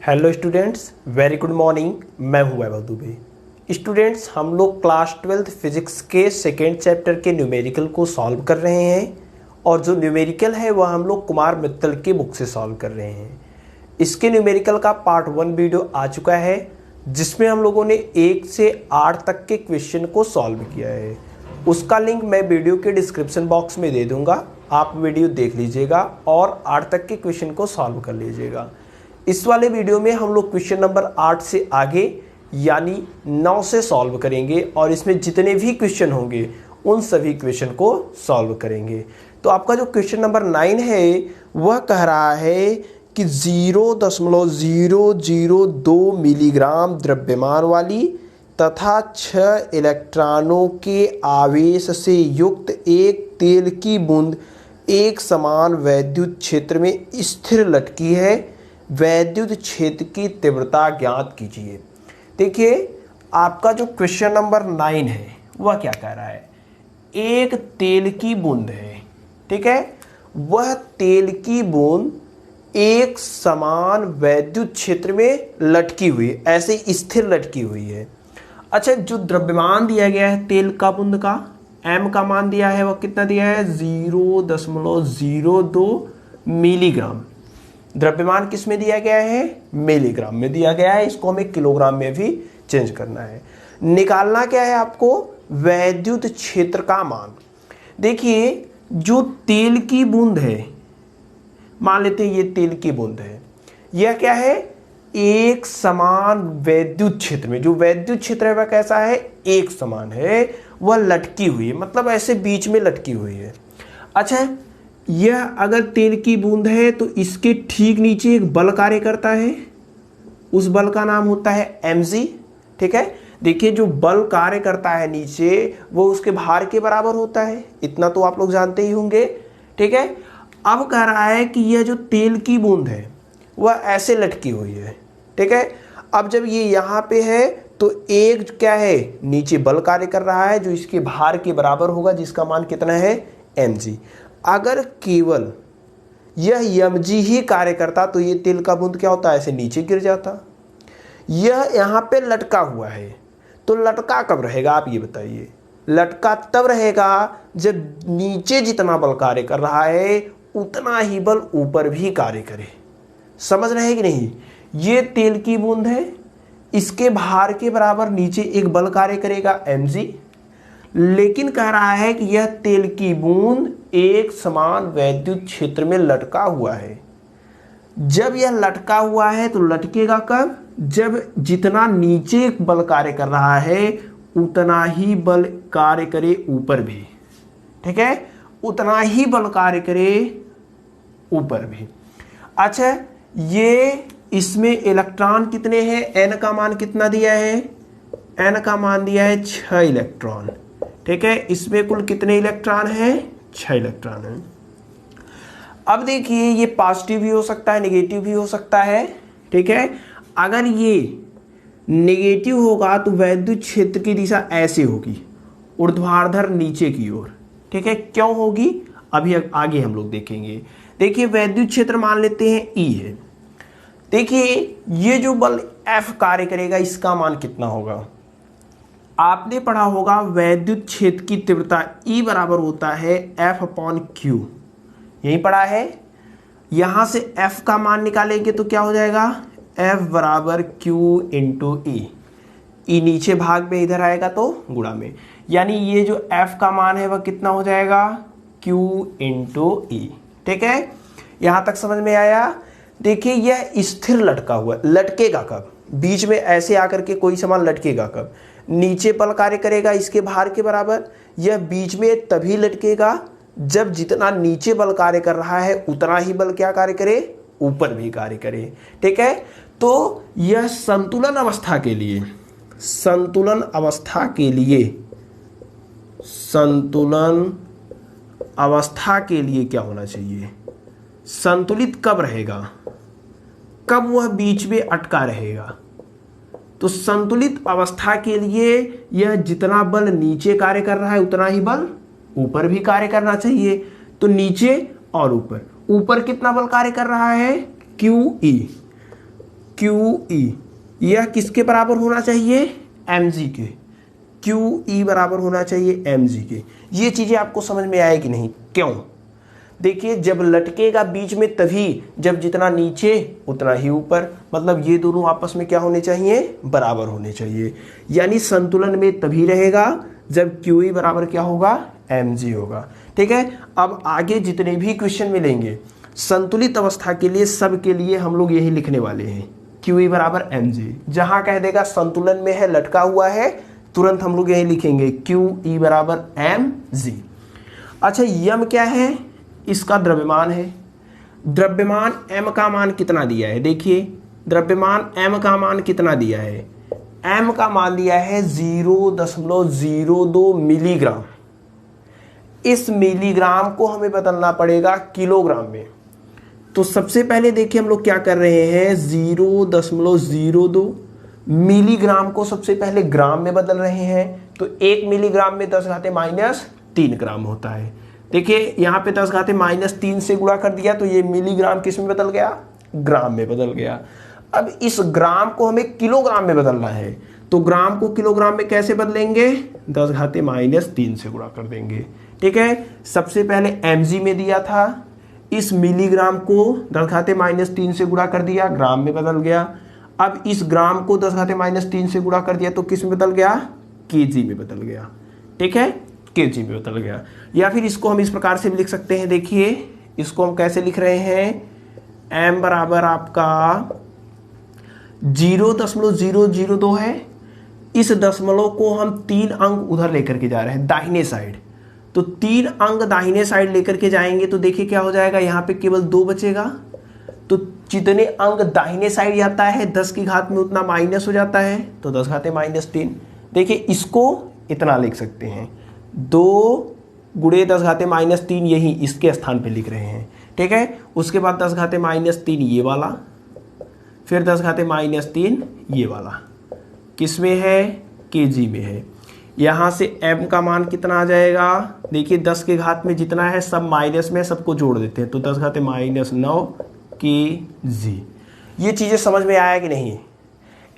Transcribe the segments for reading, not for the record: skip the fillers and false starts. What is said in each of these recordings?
Hello students, very good morning. मैं हूं वैभव Dubey. Students, हम लोग क्लास 12 फिजिक्स के सेकेंड चैप्टर के न्यूमेरिकल को सॉल्व कर रहे हैं और जो न्यूमेरिकल है वह हम लोग कुमार मित्तल की बुक से सॉल्व कर रहे हैं। इसके न्यूमेरिकल का पार्ट 1 वीडियो आ चुका है जिसमें हम लोगों ने 1 से 8 तक के क्वेश्चन को सॉल्व किया है। उसका लिंक मैं वीडियो के डिस्क्रिप्शन बॉक्स में दे दूंगा, आप वीडियो देख लीजिएगा और 8 तक के क्वेश्चन को सॉल्व कर लीजिएगा। इस वाले वीडियो में हम लोग क्वेश्चन नंबर 8 से आगे यानी 9 से सॉल्व करेंगे और इसमें जितने भी क्वेश्चन होंगे उन सभी क्वेश्चन को सॉल्व करेंगे। तो आपका जो क्वेश्चन नंबर 9 है वह कह रहा है कि 0.002 मिलीग्राम द्रव्यमान वाली तथा 6 इलेक्ट्रॉनों के आवेश से युक्त एक तेल की बूंद एक समान वैद्युत क्षेत्र में स्थिर लटकी है। वैद्युत क्षेत्र की तीव्रता ज्ञात कीजिए। देखिए, आपका जो क्वेश्चन नंबर 9 है वह क्या कह रहा है, एक तेल की बूंद है, ठीक है। वह तेल की बूंद एक समान वैद्युत क्षेत्र में लटकी हुई, ऐसे स्थिर लटकी हुई है। अच्छा, जो द्रव्यमान दिया गया है तेल का बूंद का, m का मान दिया है वह कितना दिया है, 0.02 मिलीग्राम। द्रव्यमान किस में दिया गया है, मिलीग्राम में दिया गया है। इसको हमें किलोग्राम में भी चेंज करना है। निकालना क्या है आपको, वैद्युत क्षेत्र का मान। देखिए, जो तेल की बूंद है, मान लेते हैं ये तेल की बूंद है, यह क्या है, एक समान वैद्युत क्षेत्र में। जो वैद्युत क्षेत्र है वह कैसा है, एक समान है, वह लटकी हुई है, मतलब ऐसे बीच में लटकी हुई है। अच्छा, यह अगर तेल की बूंद है तो इसके ठीक नीचे एक बल कार्य करता है, उस बल का नाम होता है mg, ठीक है। देखिए, जो बल कार्य करता है नीचे वो उसके भार के बराबर होता है, इतना तो आप लोग जानते ही होंगे, ठीक है। अब कह रहा है कि यह जो तेल की बूंद है वह ऐसे लटकी हुई है, ठीक है। अब जब ये यहाँ पे है तो एक क्या है, नीचे बल कार्य कर रहा है जो इसके भार के बराबर होगा, जिसका मान कितना है, mg। अगर केवल यह mg ही कार्य करता तो ये तेल का बूंद क्या होता है, ऐसे नीचे गिर जाता। यह यहाँ पे लटका हुआ है, तो लटका कब रहेगा आप ये बताइए। लटका तब रहेगा जब नीचे जितना बल कार्य कर रहा है उतना ही बल ऊपर भी कार्य करे। समझ रहे हैं कि नहीं। ये तेल की बूंद है, इसके भार के बराबर नीचे एक बल कार्य करेगा mg, लेकिन कह रहा है कि यह तेल की बूंद एक समान वैद्युत क्षेत्र में लटका हुआ है। जब यह लटका हुआ है तो लटकेगा कब, जब जितना नीचे बल कार्य कर रहा है उतना ही बल कार्य करे ऊपर भी, ठीक है, उतना ही बल कार्य करे ऊपर भी। अच्छा, ये इसमें इलेक्ट्रॉन कितने हैं, n का मान कितना दिया है, n का मान दिया है 6 इलेक्ट्रॉन, ठीक है। इसमें कुल कितने इलेक्ट्रॉन हैं, 6 इलेक्ट्रॉन हैं। अब देखिए, ये पॉजिटिव भी हो सकता है, नेगेटिव भी हो सकता है, ठीक है। अगर ये नेगेटिव होगा तो वैद्युत क्षेत्र की दिशा ऐसे होगी, ऊर्ध्वाधर नीचे की ओर, ठीक है। क्यों होगी अभी आगे हम लोग देखेंगे। देखिए, वैद्युत क्षेत्र मान लेते हैं E है। देखिए, ये जो बल F कार्य करेगा इसका मान कितना होगा, आपने पढ़ा होगा वैद्युत क्षेत्र की तीव्रता E बराबर होता है F/Q, यही पढ़ा है। यहां से F का मान निकालेंगे तो क्या हो जाएगा, F बराबर Q इंटू E। E नीचे भाग में इधर आएगा तो गुणा में, यानी ये जो F का मान है वह कितना हो जाएगा, Q इंटू E, ठीक है। यहां तक समझ में आया। देखिए, यह स्थिर लटका हुआ, लटकेगा कब, बीच में ऐसे आकर के कोई सामान लटकेगा कब, नीचे बल कार्य करेगा इसके भार के बराबर। यह बीच में तभी लटकेगा जब जितना नीचे बल कार्य कर रहा है उतना ही बल क्या कार्य करे, ऊपर भी कार्य करे, ठीक है। तो यह संतुलन अवस्था के लिए, संतुलन अवस्था के लिए, संतुलन अवस्था के लिए क्या होना चाहिए, संतुलित कब रहेगा, कब वह बीच में अटका रहेगा। तो संतुलित अवस्था के लिए यह जितना बल नीचे कार्य कर रहा है उतना ही बल ऊपर भी कार्य करना चाहिए। तो नीचे और ऊपर, ऊपर कितना बल कार्य कर रहा है, QE। क्यू ई, यह किसके बराबर होना चाहिए, mg के, क्यू ई बराबर होना चाहिए mg के। ये चीज़ें आपको समझ में आए कि नहीं, क्यों? देखिए जब लटकेगा बीच में तभी जब जितना नीचे उतना ही ऊपर, मतलब ये दोनों आपस में क्या होने चाहिए, बराबर होने चाहिए। यानी संतुलन में तभी रहेगा जब क्यू ई बराबर क्या होगा, mg होगा। ठीक है, अब आगे जितने भी क्वेश्चन मिलेंगे संतुलित अवस्था के लिए, सब के लिए हम लोग यही लिखने वाले हैं, क्यू ई बराबर mg। जहां कह देगा संतुलन में है, लटका हुआ है, तुरंत हम लोग यही लिखेंगे क्यू ई बराबर mg। अच्छा यम क्या है, इसका द्रव्यमान है। द्रव्यमान m का मान कितना दिया है, देखिए द्रव्यमान m का मान कितना दिया है, m का मान दिया है 0.02 मिलीग्राम। इस मिलीग्राम को हमें बदलना पड़ेगा किलोग्राम में। तो सबसे पहले देखिए हम लोग क्या कर रहे हैं, 0.02 मिलीग्राम को सबसे पहले ग्राम में बदल रहे हैं। तो 1 मिलीग्राम में 10⁻³ ग्राम होता है। देखिए यहाँ पे 10⁻³ से गुणा कर दिया तो ये मिलीग्राम किस में बदल गया, ग्राम में बदल गया। अब इस ग्राम को हमें किलोग्राम में बदलना है, तो ग्राम को किलोग्राम में कैसे बदलेंगे, 10⁻³ से गुणा कर देंगे। ठीक है, सबसे पहले mg में दिया था, इस मिलीग्राम को 10⁻³ से गुणा कर दिया, ग्राम में बदल गया। अब इस ग्राम को 10⁻³ से गुणा कर दिया तो किस में बदल गया, kg में बदल गया। ठीक है, kg में बदल गया। या फिर इसको हम इस प्रकार से भी लिख सकते हैं, देखिए इसको हम कैसे लिख रहे हैं, m बराबर आपका 0.002 है। इस दशमलव को हम 3 अंक उधर लेकर के जा रहे हैं दाहिने साइड, तो 3 अंक दाहिने साइड लेकर के जाएंगे तो देखिए क्या हो जाएगा, यहाँ पे केवल 2 बचेगा। तो जितने अंक दाहिने साइड जाता है 10 की घात में उतना माइनस हो जाता है, तो 10⁻³ देखिए इसको इतना लिख सकते हैं, 2 गुणे 10⁻³ यही इसके स्थान पे लिख रहे हैं। ठीक है, उसके बाद 10⁻³ ये वाला, फिर 10⁻³ ये वाला, किस में है, kg में है। यहाँ से m का मान कितना आ जाएगा, देखिए 10 के घात में जितना है सब माइनस में, सबको जोड़ देते हैं, तो 10⁻৯ kg। ये चीज़ें समझ में आया कि नहीं,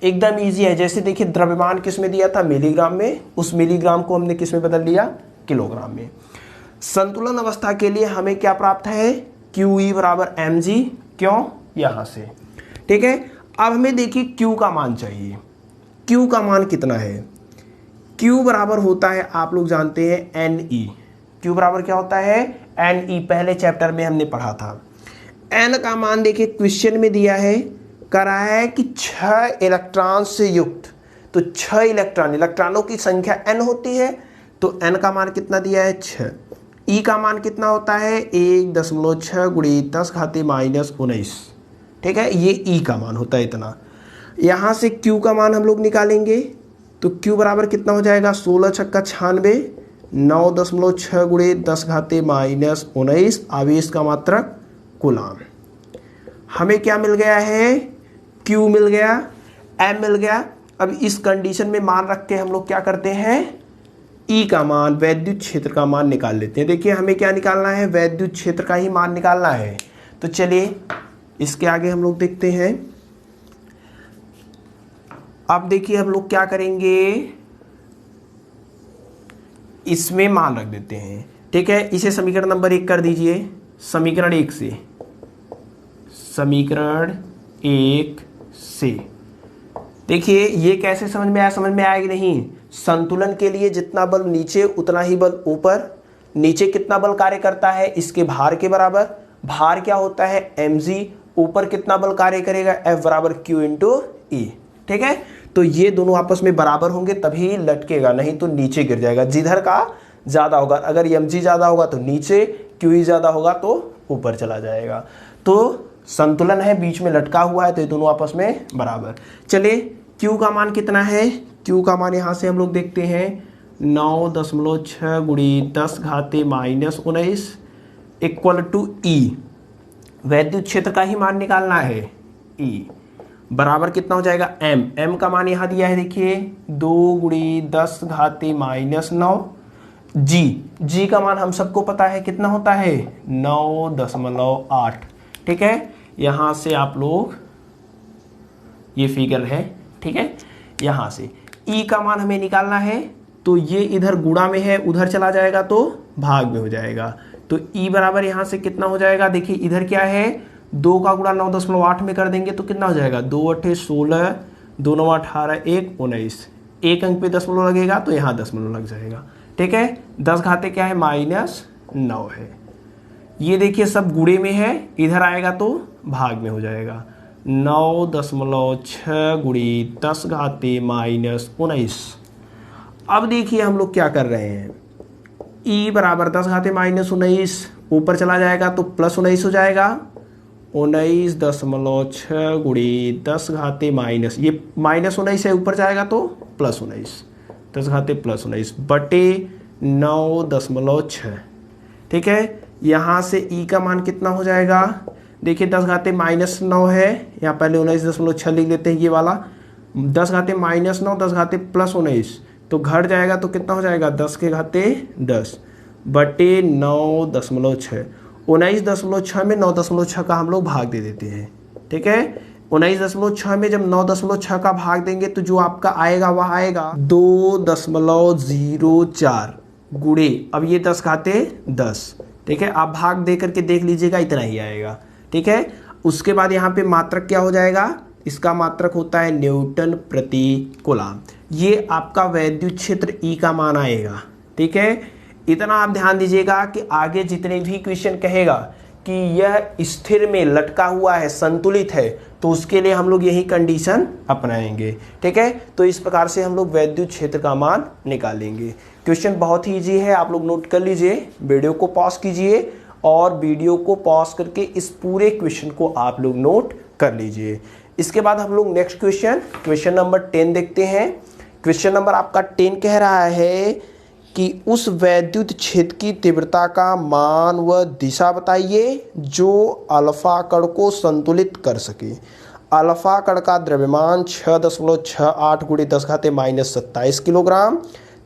एकदम इजी है। जैसे देखिए द्रव्यमान किस में दिया था, मिलीग्राम में, उस मिलीग्राम को हमने किस में बदल लिया, किलोग्राम में। संतुलन अवस्था के लिए हमें क्या प्राप्त है, क्यू ई बराबर mg, क्यों, यहाँ से। ठीक है, अब हमें देखिए Q का मान चाहिए। Q का मान कितना है, Q बराबर होता है, आप लोग जानते हैं Ne। Q बराबर क्या होता है, Ne, पहले चैप्टर में हमने पढ़ा था। N का मान देखिए क्वेश्चन में दिया है, करा है कि 6 इलेक्ट्रॉन से युक्त, तो 6 इलेक्ट्रॉन, इलेक्ट्रॉनों की संख्या n होती है, तो n का मान कितना दिया है, 6। E का मान कितना होता है, 1.6 गुणे 10⁻19। ठीक है, ये E का मान होता है इतना। यहाँ से Q का मान हम लोग निकालेंगे, तो Q बराबर कितना हो जाएगा, 16 छक्का 96, 9.6 गुणे 10⁻19 आवेश का मात्रक कूलाम। हमें क्या मिल गया है, Q मिल गया, M मिल गया। अब इस कंडीशन में मान रख के हम लोग क्या करते हैं, E का मान, वैद्युत क्षेत्र का मान निकाल लेते हैं। देखिए हमें क्या निकालना है, वैद्युत क्षेत्र का ही मान निकालना है। तो चलिए इसके आगे हम लोग देखते हैं। अब देखिए हम लोग क्या करेंगे, इसमें मान रख देते हैं। ठीक है, इसे समीकरण नंबर 1 कर दीजिए। समीकरण 1 से, समीकरण 1 से देखिए ये कैसे समझ में आया, समझ में आया कि नहीं। संतुलन के लिए जितना बल नीचे उतना ही बल ऊपर। नीचे कितना बल कार्य करता है, इसके भार के बराबर। भार क्या होता है, mg। ऊपर कितना बल कार्य करेगा, F बराबर Q इंटू E। ठीक है, तो ये दोनों आपस में बराबर होंगे तभी लटकेगा, नहीं तो नीचे गिर जाएगा। जिधर का ज़्यादा होगा, अगर mg ज़्यादा होगा तो नीचे, QE ज़्यादा होगा तो ऊपर चला जाएगा। तो संतुलन है, बीच में लटका हुआ है, तो ये दोनों आपस में बराबर। चलिए Q का मान कितना है, Q का मान यहाँ से हम लोग देखते हैं, 9.6 गुणे 10⁻19 इक्वल टू E। वैद्युत क्षेत्र का ही मान निकालना है, E बराबर कितना हो जाएगा, M का मान यहाँ दिया है, देखिए 2 गुणे 10⁻9। G का मान हम सबको पता है कितना होता है, 9.8। ठीक है, यहाँ से आप लोग ये फिगर है, ठीक है। यहाँ से ई का मान हमें निकालना है, तो ये इधर गुणा में है, उधर चला जाएगा तो भाग में हो जाएगा। तो ई बराबर यहाँ से कितना हो जाएगा, देखिए इधर क्या है, 2 का गुणा 9.8 में कर देंगे तो कितना हो जाएगा, 2 8 16, 2 9 18, 1 19, एक अंक पे दशमलव लगेगा तो यहाँ दशमलव लग जाएगा, ठीक है। 10 घाते क्या है, -9 है। ये देखिए सब गुणे में है, इधर आएगा तो भाग में हो जाएगा। 9.6 गुणी 10 घाते -19। अब देखिए हम लोग क्या कर रहे हैं, ई बराबर 10 घाते -19, ऊपर चला जाएगा तो +19 हो जाएगा। 19.6 गुणी 10 घाते माइनस, ये -19 है, ऊपर जाएगा तो +19, 10 घाते +19 बटे 9.6, ठीक है। यहाँ से ई का मान कितना हो जाएगा, देखिए 10 घाते -9 है, यहाँ पहले 19.6 लिख लेते हैं, ये वाला 10 घाते -9, 10 घाते +19 तो घट जाएगा तो कितना हो जाएगा, 10 के घाते 10 बटे 9.6। 19.6 में 9.6 का हम लोग भाग दे देते हैं, ठीक है। 19.6 में जब 9.6 का भाग देंगे तो जो आपका आएगा वह आएगा 2.04 गुणे, अब ये 10 घाते 10, ठीक है। आप भाग दे करके देख लीजिएगा, इतना ही आएगा, ठीक है। उसके बाद यहाँ पे मात्रक क्या हो जाएगा, इसका मात्रक होता है न्यूटन प्रति कूलम। ये आपका वैद्युत क्षेत्र ई का मान आएगा, ठीक है। इतना आप ध्यान दीजिएगा कि आगे जितने भी क्वेश्चन कहेगा कि यह स्थिर में लटका हुआ है, संतुलित है, तो उसके लिए हम लोग यही कंडीशन अपनाएंगे, ठीक है। तो इस प्रकार से हम लोग वैद्युत क्षेत्र का मान निकालेंगे। क्वेश्चन बहुत ही इजी है, आप लोग नोट कर लीजिए, वीडियो को पॉज कीजिए और वीडियो को पॉज करके इस पूरे क्वेश्चन को आप लोग नोट कर लीजिए। इसके बाद हम लोग नेक्स्ट क्वेश्चन नंबर 10 देखते हैं। क्वेश्चन नंबर आपका 10 कह रहा है कि उस वैद्युत क्षेत्र की तीव्रता का मान व दिशा बताइए जो अल्फा कण को संतुलित कर सके। अल्फा कण का द्रव्यमान 6.68 गुणे 10 घाते -27 किलोग्राम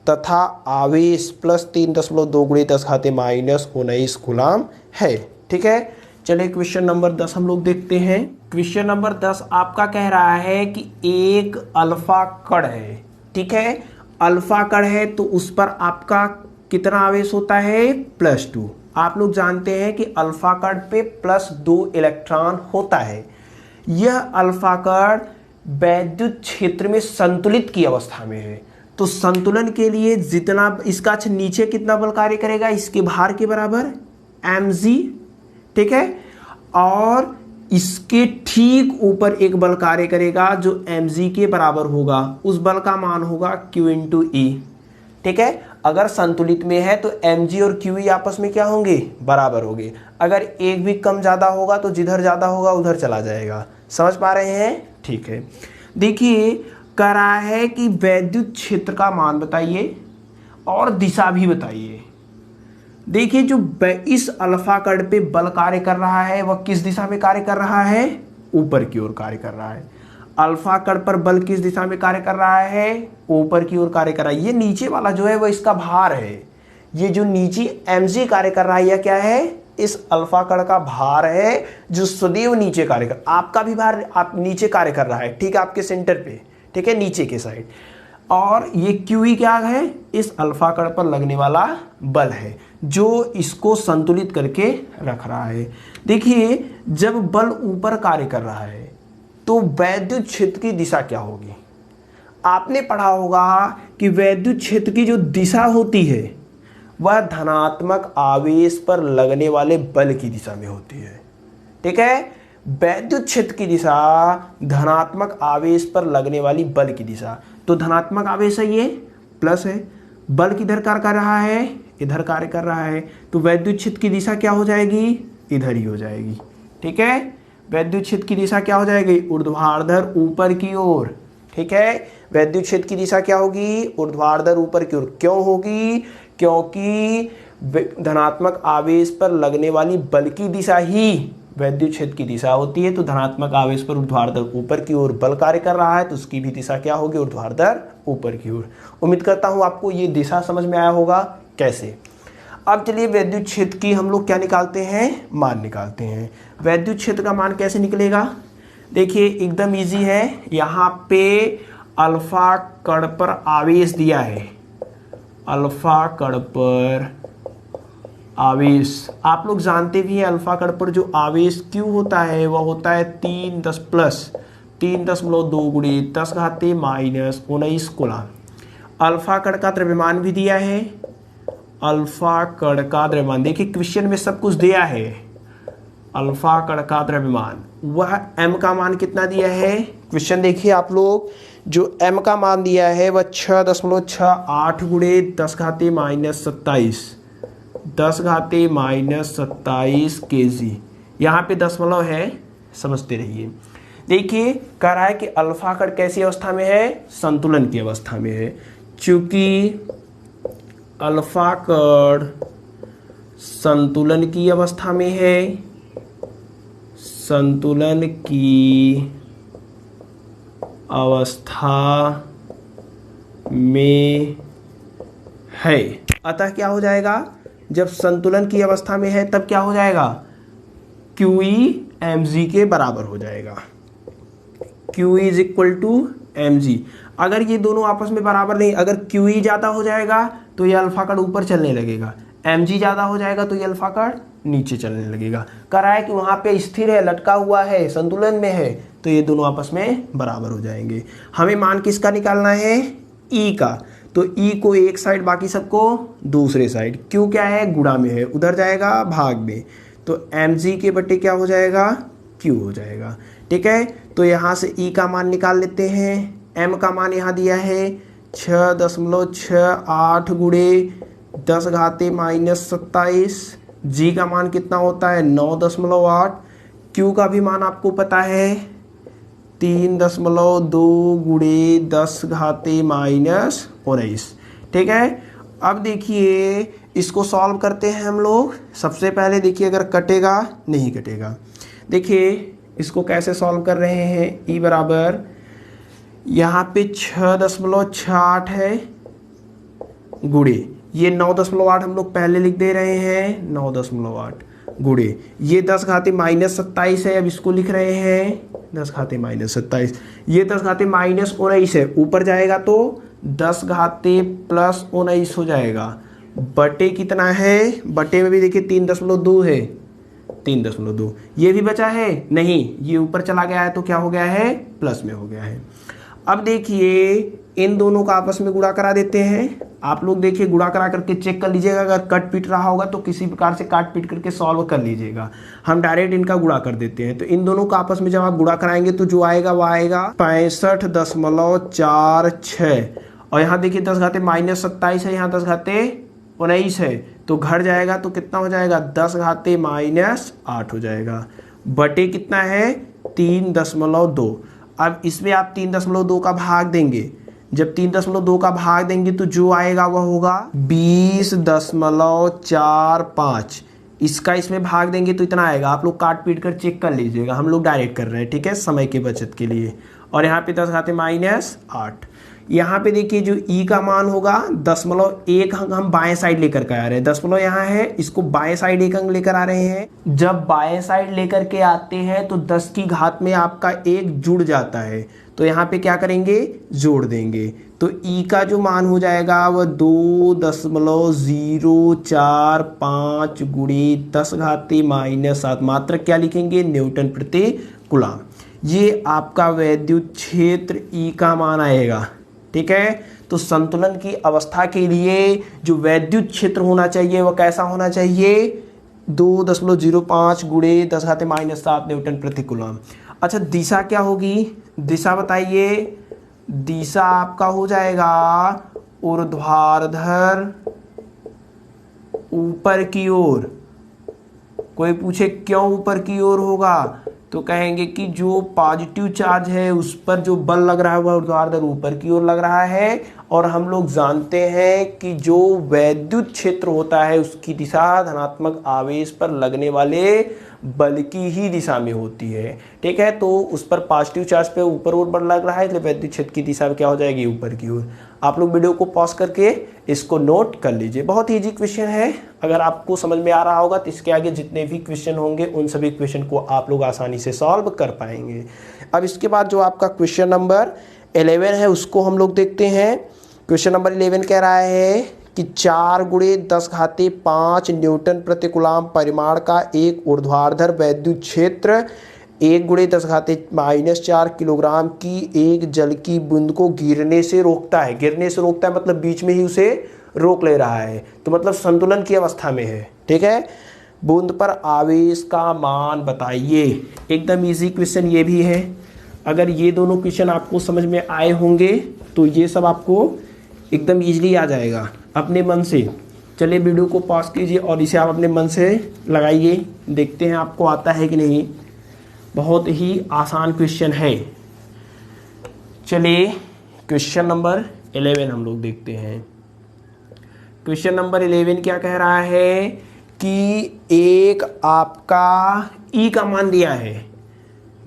तथा आवेश +3.2 गुणे 10 घाते -19 कूलम है, ठीक है। चलिए क्वेश्चन नंबर 10 हम लोग देखते हैं। क्वेश्चन नंबर 10 आपका कह रहा है कि एक अल्फा कण है, ठीक है। अल्फा कण है तो उस पर आपका कितना आवेश होता है, +2। आप लोग जानते हैं कि अल्फा कण पे +2 इलेक्ट्रॉन होता है। यह अल्फा कण वैद्युत क्षेत्र में संतुलित की अवस्था में है, तो संतुलन के लिए जितना इसका नीचे कितना बल कार्य करेगा, इसके भार के बराबर mg, ठीक है। और इसके ठीक ऊपर एक बल कार्य करेगा जो mg के बराबर होगा, उस बल का मान होगा q × e, ठीक है। अगर संतुलित में है तो mg और qe आपस में क्या होंगे, बराबर होंगे। अगर एक भी कम ज़्यादा होगा तो जिधर ज़्यादा होगा उधर चला जाएगा। समझ पा रहे हैं, ठीक है। देखिए कह रहा है कि वैद्युत क्षेत्र का मान बताइए और दिशा भी बताइए। देखिए जो इस अल्फा कण पे बल कार्य कर रहा है वह किस दिशा में कार्य कर रहा है, ऊपर की ओर कार्य कर रहा है। अल्फा कण पर बल किस दिशा में कार्य कर रहा है, ऊपर की ओर कार्य कर रहा है। ये नीचे वाला जो है वह इसका भार है, ये जो नीचे mg कार्य कर रहा है यह क्या है, इस अल्फा कण का भार है जो सदैव नीचे कार्य कर, आपका भी भार आप नीचे कार्य कर रहा है, ठीक है, आपके सेंटर पे, ठीक है, नीचे के साइड। और ये QE क्या है, इस अल्फा कण पर लगने वाला बल है जो इसको संतुलित करके रख रहा है। देखिए जब बल ऊपर कार्य कर रहा है तो वैद्युत क्षेत्र की दिशा क्या होगी। आपने पढ़ा होगा कि वैद्युत क्षेत्र की जो दिशा होती है वह धनात्मक आवेश पर लगने वाले बल की दिशा में होती है, ठीक है। वैद्युत क्षेत्र की दिशा धनात्मक आवेश पर लगने वाली बल की दिशा, तो धनात्मक आवेश है ये, प्लस है, बल किधर कार्य कर रहा है, इधर कार्य कर रहा है, तो वैद्युत क्षेत्र की दिशा क्या हो जाएगी, इधर ही हो जाएगी, ठीक है। वैद्युत क्षेत्र की दिशा क्या हो जाएगी, ऊर्ध्वाधर ऊपर की ओर, ठीक है। वैद्युत क्षेत्र की दिशा क्या होगी, ऊर्ध्वाधर ऊपर की ओर। क्यों होगी, क्योंकि धनात्मक आवेश पर लगने वाली बल की दिशा ही वैद्युत क्षेत्र की दिशा होती है। तो धनात्मक आवेश पर ऊर्ध्वाधर ऊपर की ओर बल कार्य कर रहा है तो उसकी भी दिशा क्या होगी, ऊर्ध्वाधर ऊपर की ओर। उम्मीद करता हूं आपको ये दिशा समझ में आया होगा कैसे। अब चलिए वैद्युत क्षेत्र की हम लोग क्या निकालते हैं, मान निकालते हैं। वैद्युत क्षेत्र का मान कैसे निकलेगा, देखिए एकदम इजी है। यहाँ पे अल्फा कण पर आवेश दिया है, अल्फा कण पर आवेश आप लोग जानते भी हैं, अल्फा कण पर जो आवेश Q होता है वह होता है 3 प्लस 3.2 गुणे 10⁻⁻19 कूलम। अल्फा कण का द्रव्यमान भी दिया है, अल्फा कण का द्रव्यमान देखिए क्वेश्चन में सब कुछ दिया है। अल्फा कण का द्रव्यमान वह m का मान कितना दिया है, क्वेश्चन देखिए आप लोग, जो m का मान दिया है वह 6.68 गुणे 10⁻⁻27 10⁻⁻27 kg। यहाँ पे दशमलव है, समझते रहिए। देखिए कह रहा है कि अल्फा कण कैसी अवस्था में है, संतुलन की अवस्था में है। चूंकि अल्फा कण संतुलन की अवस्था में है, संतुलन की अवस्था में है, अतः क्या हो जाएगा, जब संतुलन की अवस्था में है तब क्या हो जाएगा, QE mg के बराबर हो जाएगा। QE = mg। अगर ये दोनों आपस में बराबर नहीं, अगर QE ज़्यादा हो जाएगा तो ये अल्फा कण ऊपर चलने लगेगा, mg ज़्यादा हो जाएगा तो ये अल्फा कण नीचे चलने लगेगा। कह रहा है कि वहाँ पे स्थिर है, लटका हुआ है, संतुलन में है, तो ये दोनों आपस में बराबर हो जाएंगे। हमें मान किसका निकालना है, E का। तो E को एक साइड, बाकी सबको दूसरे साइड। Q क्या है, गुणा में है, उधर जाएगा भाग में, तो mg के बटे क्या हो जाएगा, Q हो जाएगा। ठीक है, तो यहाँ से E का मान निकाल लेते हैं। M का मान यहाँ दिया है 6.68 गुणे 10⁻⁻27। G का मान कितना होता है 9.8। Q का भी मान आपको पता है 3.2 गुणे 10⁻⁻19। ठीक है, अब देखिए इसको सॉल्व करते हैं हम लोग। सबसे पहले देखिए अगर कटेगा, नहीं कटेगा। देखिए इसको कैसे सॉल्व कर रहे हैं, E बराबर यहाँ पे 6.68 है गुणे ये 9.8 हम लोग पहले लिख दे रहे हैं, 9.8 गुणे ये 10⁻⁻27 है, अब इसको लिख रहे हैं 10⁻⁻27। ये 10⁻⁻19 है, ऊपर जाएगा तो 10⁻+19 हो जाएगा। बटे कितना है, बटे में भी देखिए 3.2 है, 3.2। ये भी बचा है नहीं, ये ऊपर चला गया है तो क्या हो गया है, प्लस में हो गया है। अब देखिए इन दोनों का आपस में गुणा करा देते हैं। आप लोग देखिए गुणा करा करके चेक कर लीजिएगा, अगर कट पीट रहा होगा तो किसी प्रकार से काट पीट करके सॉल्व कर लीजिएगा। हम डायरेक्ट इनका गुणा कर देते हैं। तो इन दोनों का आपस में जब आप गुणा कराएंगे तो जो आएगा वह आएगा 65.46। और यहाँ देखिए 10⁻⁻27 है, यहाँ 10⁻19 है, तो घर जाएगा तो कितना हो जाएगा 10⁻⁻8 हो जाएगा। बटे कितना है 3.2। अब इसमें आप 3.2 का भाग देंगे, जब 3.2 का भाग देंगे तो जो आएगा वह होगा 20.45। इसका इसमें भाग देंगे तो इतना आएगा। आप लोग काट पीट कर चेक कर लीजिएगा, हम लोग डायरेक्ट कर रहे हैं, ठीक है, समय के बचत के लिए। और यहाँ पे 10⁻⁻8। यहाँ पे देखिए जो E का मान होगा 0.1 अंक हम बाएं साइड लेकर के आ रहे हैं। दशमलव यहाँ है, इसको बाएं साइड 1 अंक लेकर आ रहे हैं। जब बाएं साइड लेकर के आते हैं तो 10 की घात में आपका 1 जुड़ जाता है, तो यहाँ पे क्या करेंगे, जोड़ देंगे। तो E का जो मान हो जाएगा वह 2.045 गुणे 10⁻⁻7। मात्रक क्या लिखेंगे, न्यूटन प्रति कूलम। ये आपका वैद्युत क्षेत्र E का मान आएगा। ठीक है, तो संतुलन की अवस्था के लिए जो वैद्युत क्षेत्र होना चाहिए वह कैसा होना चाहिए, 2.05 गुणे 10⁻⁻7 न्यूटन प्रति कूलम। अच्छा दिशा क्या होगी, दिशा बताइए। दिशा आपका हो जाएगा ऊर्ध्वाधर ऊपर की ओर। कोई पूछे क्यों ऊपर की ओर होगा, तो कहेंगे कि जो पॉजिटिव चार्ज है उस पर जो बल लग रहा है वह ऊर्ध्वाधर ऊपर की ओर लग रहा है। और हम लोग जानते हैं कि जो वैद्युत क्षेत्र होता है उसकी दिशा धनात्मक आवेश पर लगने वाले बल की ही दिशा में होती है। ठीक है, तो उस पर पॉजिटिव चार्ज पे ऊपर और बल लग रहा है, इसलिए वैद्युत क्षेत्र की दिशा क्या हो जाएगी, ऊपर की ओर। आप लोग वीडियो को पॉज करके इसको नोट कर लीजिए। बहुत इजी क्वेश्चन है, अगर आपको समझ में आ रहा होगा तो इसके आगे जितने भी क्वेश्चन होंगे उन सभी क्वेश्चन को आप लोग आसानी से सॉल्व कर पाएंगे। अब इसके बाद जो आपका क्वेश्चन नंबर 11 है उसको हम लोग देखते हैं। क्वेश्चन नंबर 11 कह रहा है कि 4 गुणे 10⁵ न्यूटन प्रति कूलम परिमाण का एक ऊर्ध्वाधर वैद्युत क्षेत्र 1 गुणे 10⁻⁴ किलोग्राम की एक जल की बूंद को गिरने से रोकता है। गिरने से रोकता है मतलब बीच में ही उसे रोक ले रहा है, तो मतलब संतुलन की अवस्था में है। ठीक है, बूंद पर आवेश का मान बताइए। एकदम इजी क्वेश्चन ये भी है। अगर ये दोनों क्वेश्चन आपको समझ में आए होंगे तो ये सब आपको एकदम इजीली आ जाएगा अपने मन से। चलिए वीडियो को पॉज कीजिए और इसे आप अपने मन से लगाइए, देखते हैं आपको आता है कि नहीं। बहुत ही आसान क्वेश्चन है। चलिए क्वेश्चन नंबर 11 हम लोग देखते हैं। क्वेश्चन नंबर 11 क्या कह रहा है कि एक आपका ई का मान दिया है,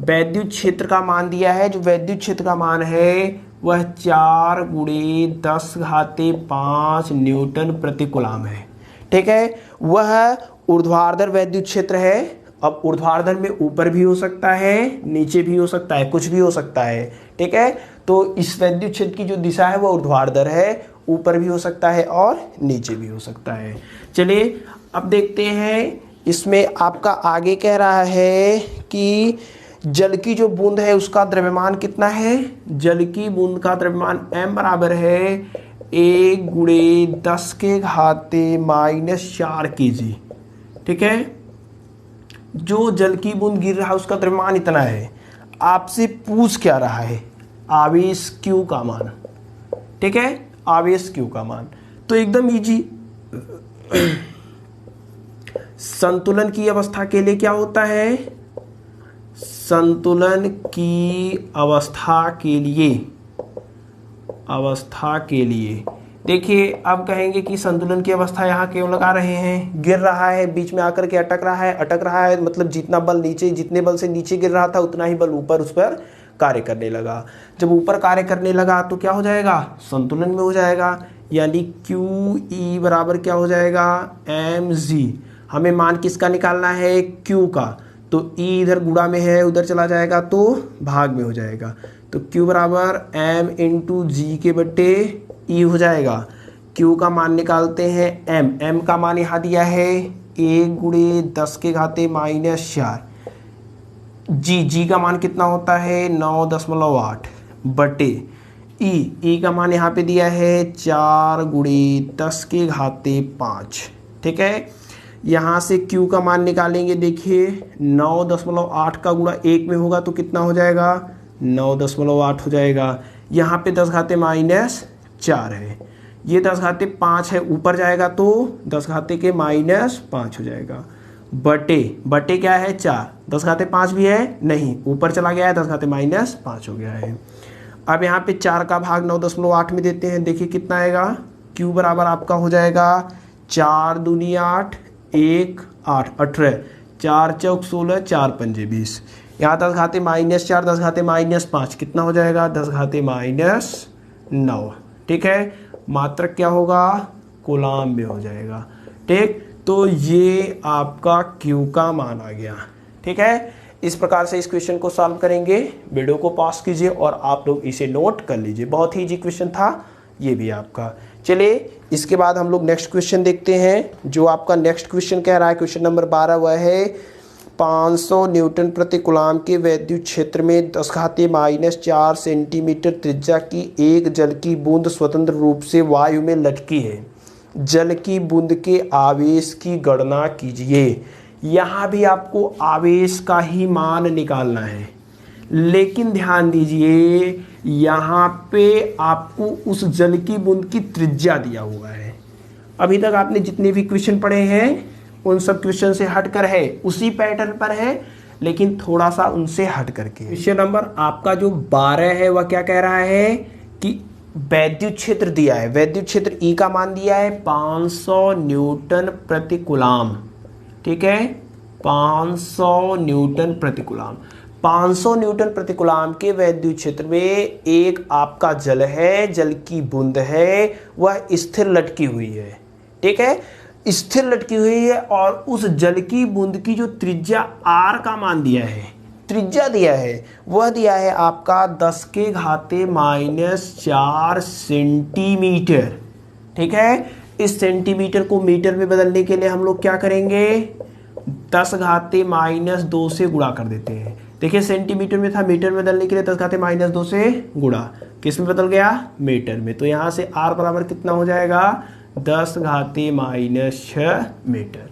वैद्युत क्षेत्र का मान दिया है। जो वैद्युत क्षेत्र का मान है वह 4 गुणे 10⁵ न्यूटन प्रति कूलम है। ठीक है, वह ऊर्ध्वाधर वैद्युत क्षेत्र है। अब ऊर्ध्वाधर में ऊपर भी हो सकता है, नीचे भी हो सकता है, कुछ भी हो सकता है। ठीक है, तो इस वैद्युत क्षेत्र की जो दिशा है वह ऊर्ध्वाधर है, ऊपर भी हो सकता है और नीचे भी हो सकता है। चलिए अब देखते हैं, इसमें आपका आगे कह रहा है कि जल की जो बूंद है उसका द्रव्यमान कितना है। जल की बूंद का द्रव्यमान m बराबर है 1 गुणे 10⁻⁴ kg। ठीक है, जो जल की बूंद गिर रहा है उसका द्रव्यमान इतना है। आपसे पूछ क्या रहा है, आवेश Q का मान। ठीक है, आवेश Q का मान तो एकदम इजी। संतुलन की अवस्था के लिए क्या होता है, संतुलन की अवस्था के लिए देखिए, अब कहेंगे कि संतुलन की अवस्था यहाँ क्यों लगा रहे हैं। गिर रहा है, बीच में आकर के अटक रहा है मतलब जितना बल नीचे, जितने बल से नीचे गिर रहा था उतना ही बल ऊपर उस पर कार्य करने लगा। जब ऊपर कार्य करने लगा तो क्या हो जाएगा, संतुलन में हो जाएगा। यानी QE बराबर क्या हो जाएगा, mg। हमें मान किसका निकालना है, Q का। तो E इधर गुणा में है, उधर चला जाएगा तो भाग में हो जाएगा। तो Q बराबर m इंटू जी के बट्टे E हो जाएगा। Q का मान निकालते हैं m का मान यहाँ दिया है 1 गुणे 10⁻⁴। जी का मान कितना होता है 9.8 बटे E का मान यहाँ पे दिया है 4 गुणे 10⁵ ठीक है, यहाँ से Q का मान निकालेंगे। देखिए 9.8 का गुणा 1 में होगा तो कितना हो जाएगा, 9.8 हो जाएगा। यहाँ पे 10⁻⁴ है, ये 10⁻5 है, ऊपर जाएगा तो 10⁻⁻5 हो जाएगा। बटे क्या है 4, 10⁻5 भी है नहीं, ऊपर चला गया है, 10⁻⁻5 हो गया है। अब यहाँ पे 4 का भाग 9.8 में देते हैं, देखिए कितना आएगा। Q बराबर आपका हो जाएगा 4 दूनी 8, 1 8 18, 4 चौक 16, 4 पंजे 20। यहाँ 10⁻⁻4 10⁻⁻5 कितना हो जाएगा, 10⁻⁹ ठीक है। मात्रक क्या होगा, कूलम में हो जाएगा। ठीक, तो ये आपका Q का मान आ गया। ठीक है, इस प्रकार से इस क्वेश्चन को सॉल्व करेंगे। वीडियो को पॉज कीजिए और आप लोग इसे नोट कर लीजिए, बहुत ही इजी क्वेश्चन था ये भी आपका। चलिए इसके बाद हम लोग नेक्स्ट क्वेश्चन देखते हैं। जो आपका नेक्स्ट क्वेश्चन कह रहा है, क्वेश्चन नंबर 12, वह है 500 न्यूटन प्रति कूलम के वैद्युत क्षेत्र में 10⁻⁴ सेंटीमीटर त्रिज्या की एक जल की बूंद स्वतंत्र रूप से वायु में लटकी है। जल की बूंद के आवेश की गणना कीजिए। यहाँ भी आपको आवेश का ही मान निकालना है, लेकिन ध्यान दीजिए यहाँ पे आपको उस जल की बूंद की त्रिज्या दिया हुआ है। अभी तक आपने जितने भी क्वेश्चन पढ़े हैं उन सब क्वेश्चन से हटकर है, उसी पैटर्न पर है, लेकिन थोड़ा सा उनसे हट करके। क्वेश्चन नंबर आपका जो 12 है वह क्या कह रहा है कि वैद्युत क्षेत्र दिया है, वैद्युत क्षेत्र E का मान दिया है 500 न्यूटन प्रति कूलम। ठीक है, 500 न्यूटन प्रति कूलम। 500 न्यूटन प्रति कूलम के वैद्युत क्षेत्र में एक आपका जल है, जल की बूंद है, वह स्थिर लटकी हुई है। ठीक है, स्थिर लटकी हुई है और उस जल की बूंद की जो त्रिज्या R का मान दिया है, त्रिज्या दिया है वह दिया है आपका 10 के घाते -4 सेंटीमीटर। ठीक है, इस सेंटीमीटर को मीटर में बदलने के लिए हम लोग क्या करेंगे, 10 घाते -2 से गुणा कर देते हैं। देखिए सेंटीमीटर में था, मीटर में बदलने के लिए 10 घाते -2 से गुणा, किस में बदल गया, मीटर में। तो यहाँ से r बराबर कितना हो जाएगा, 10 घाते -6 मीटर।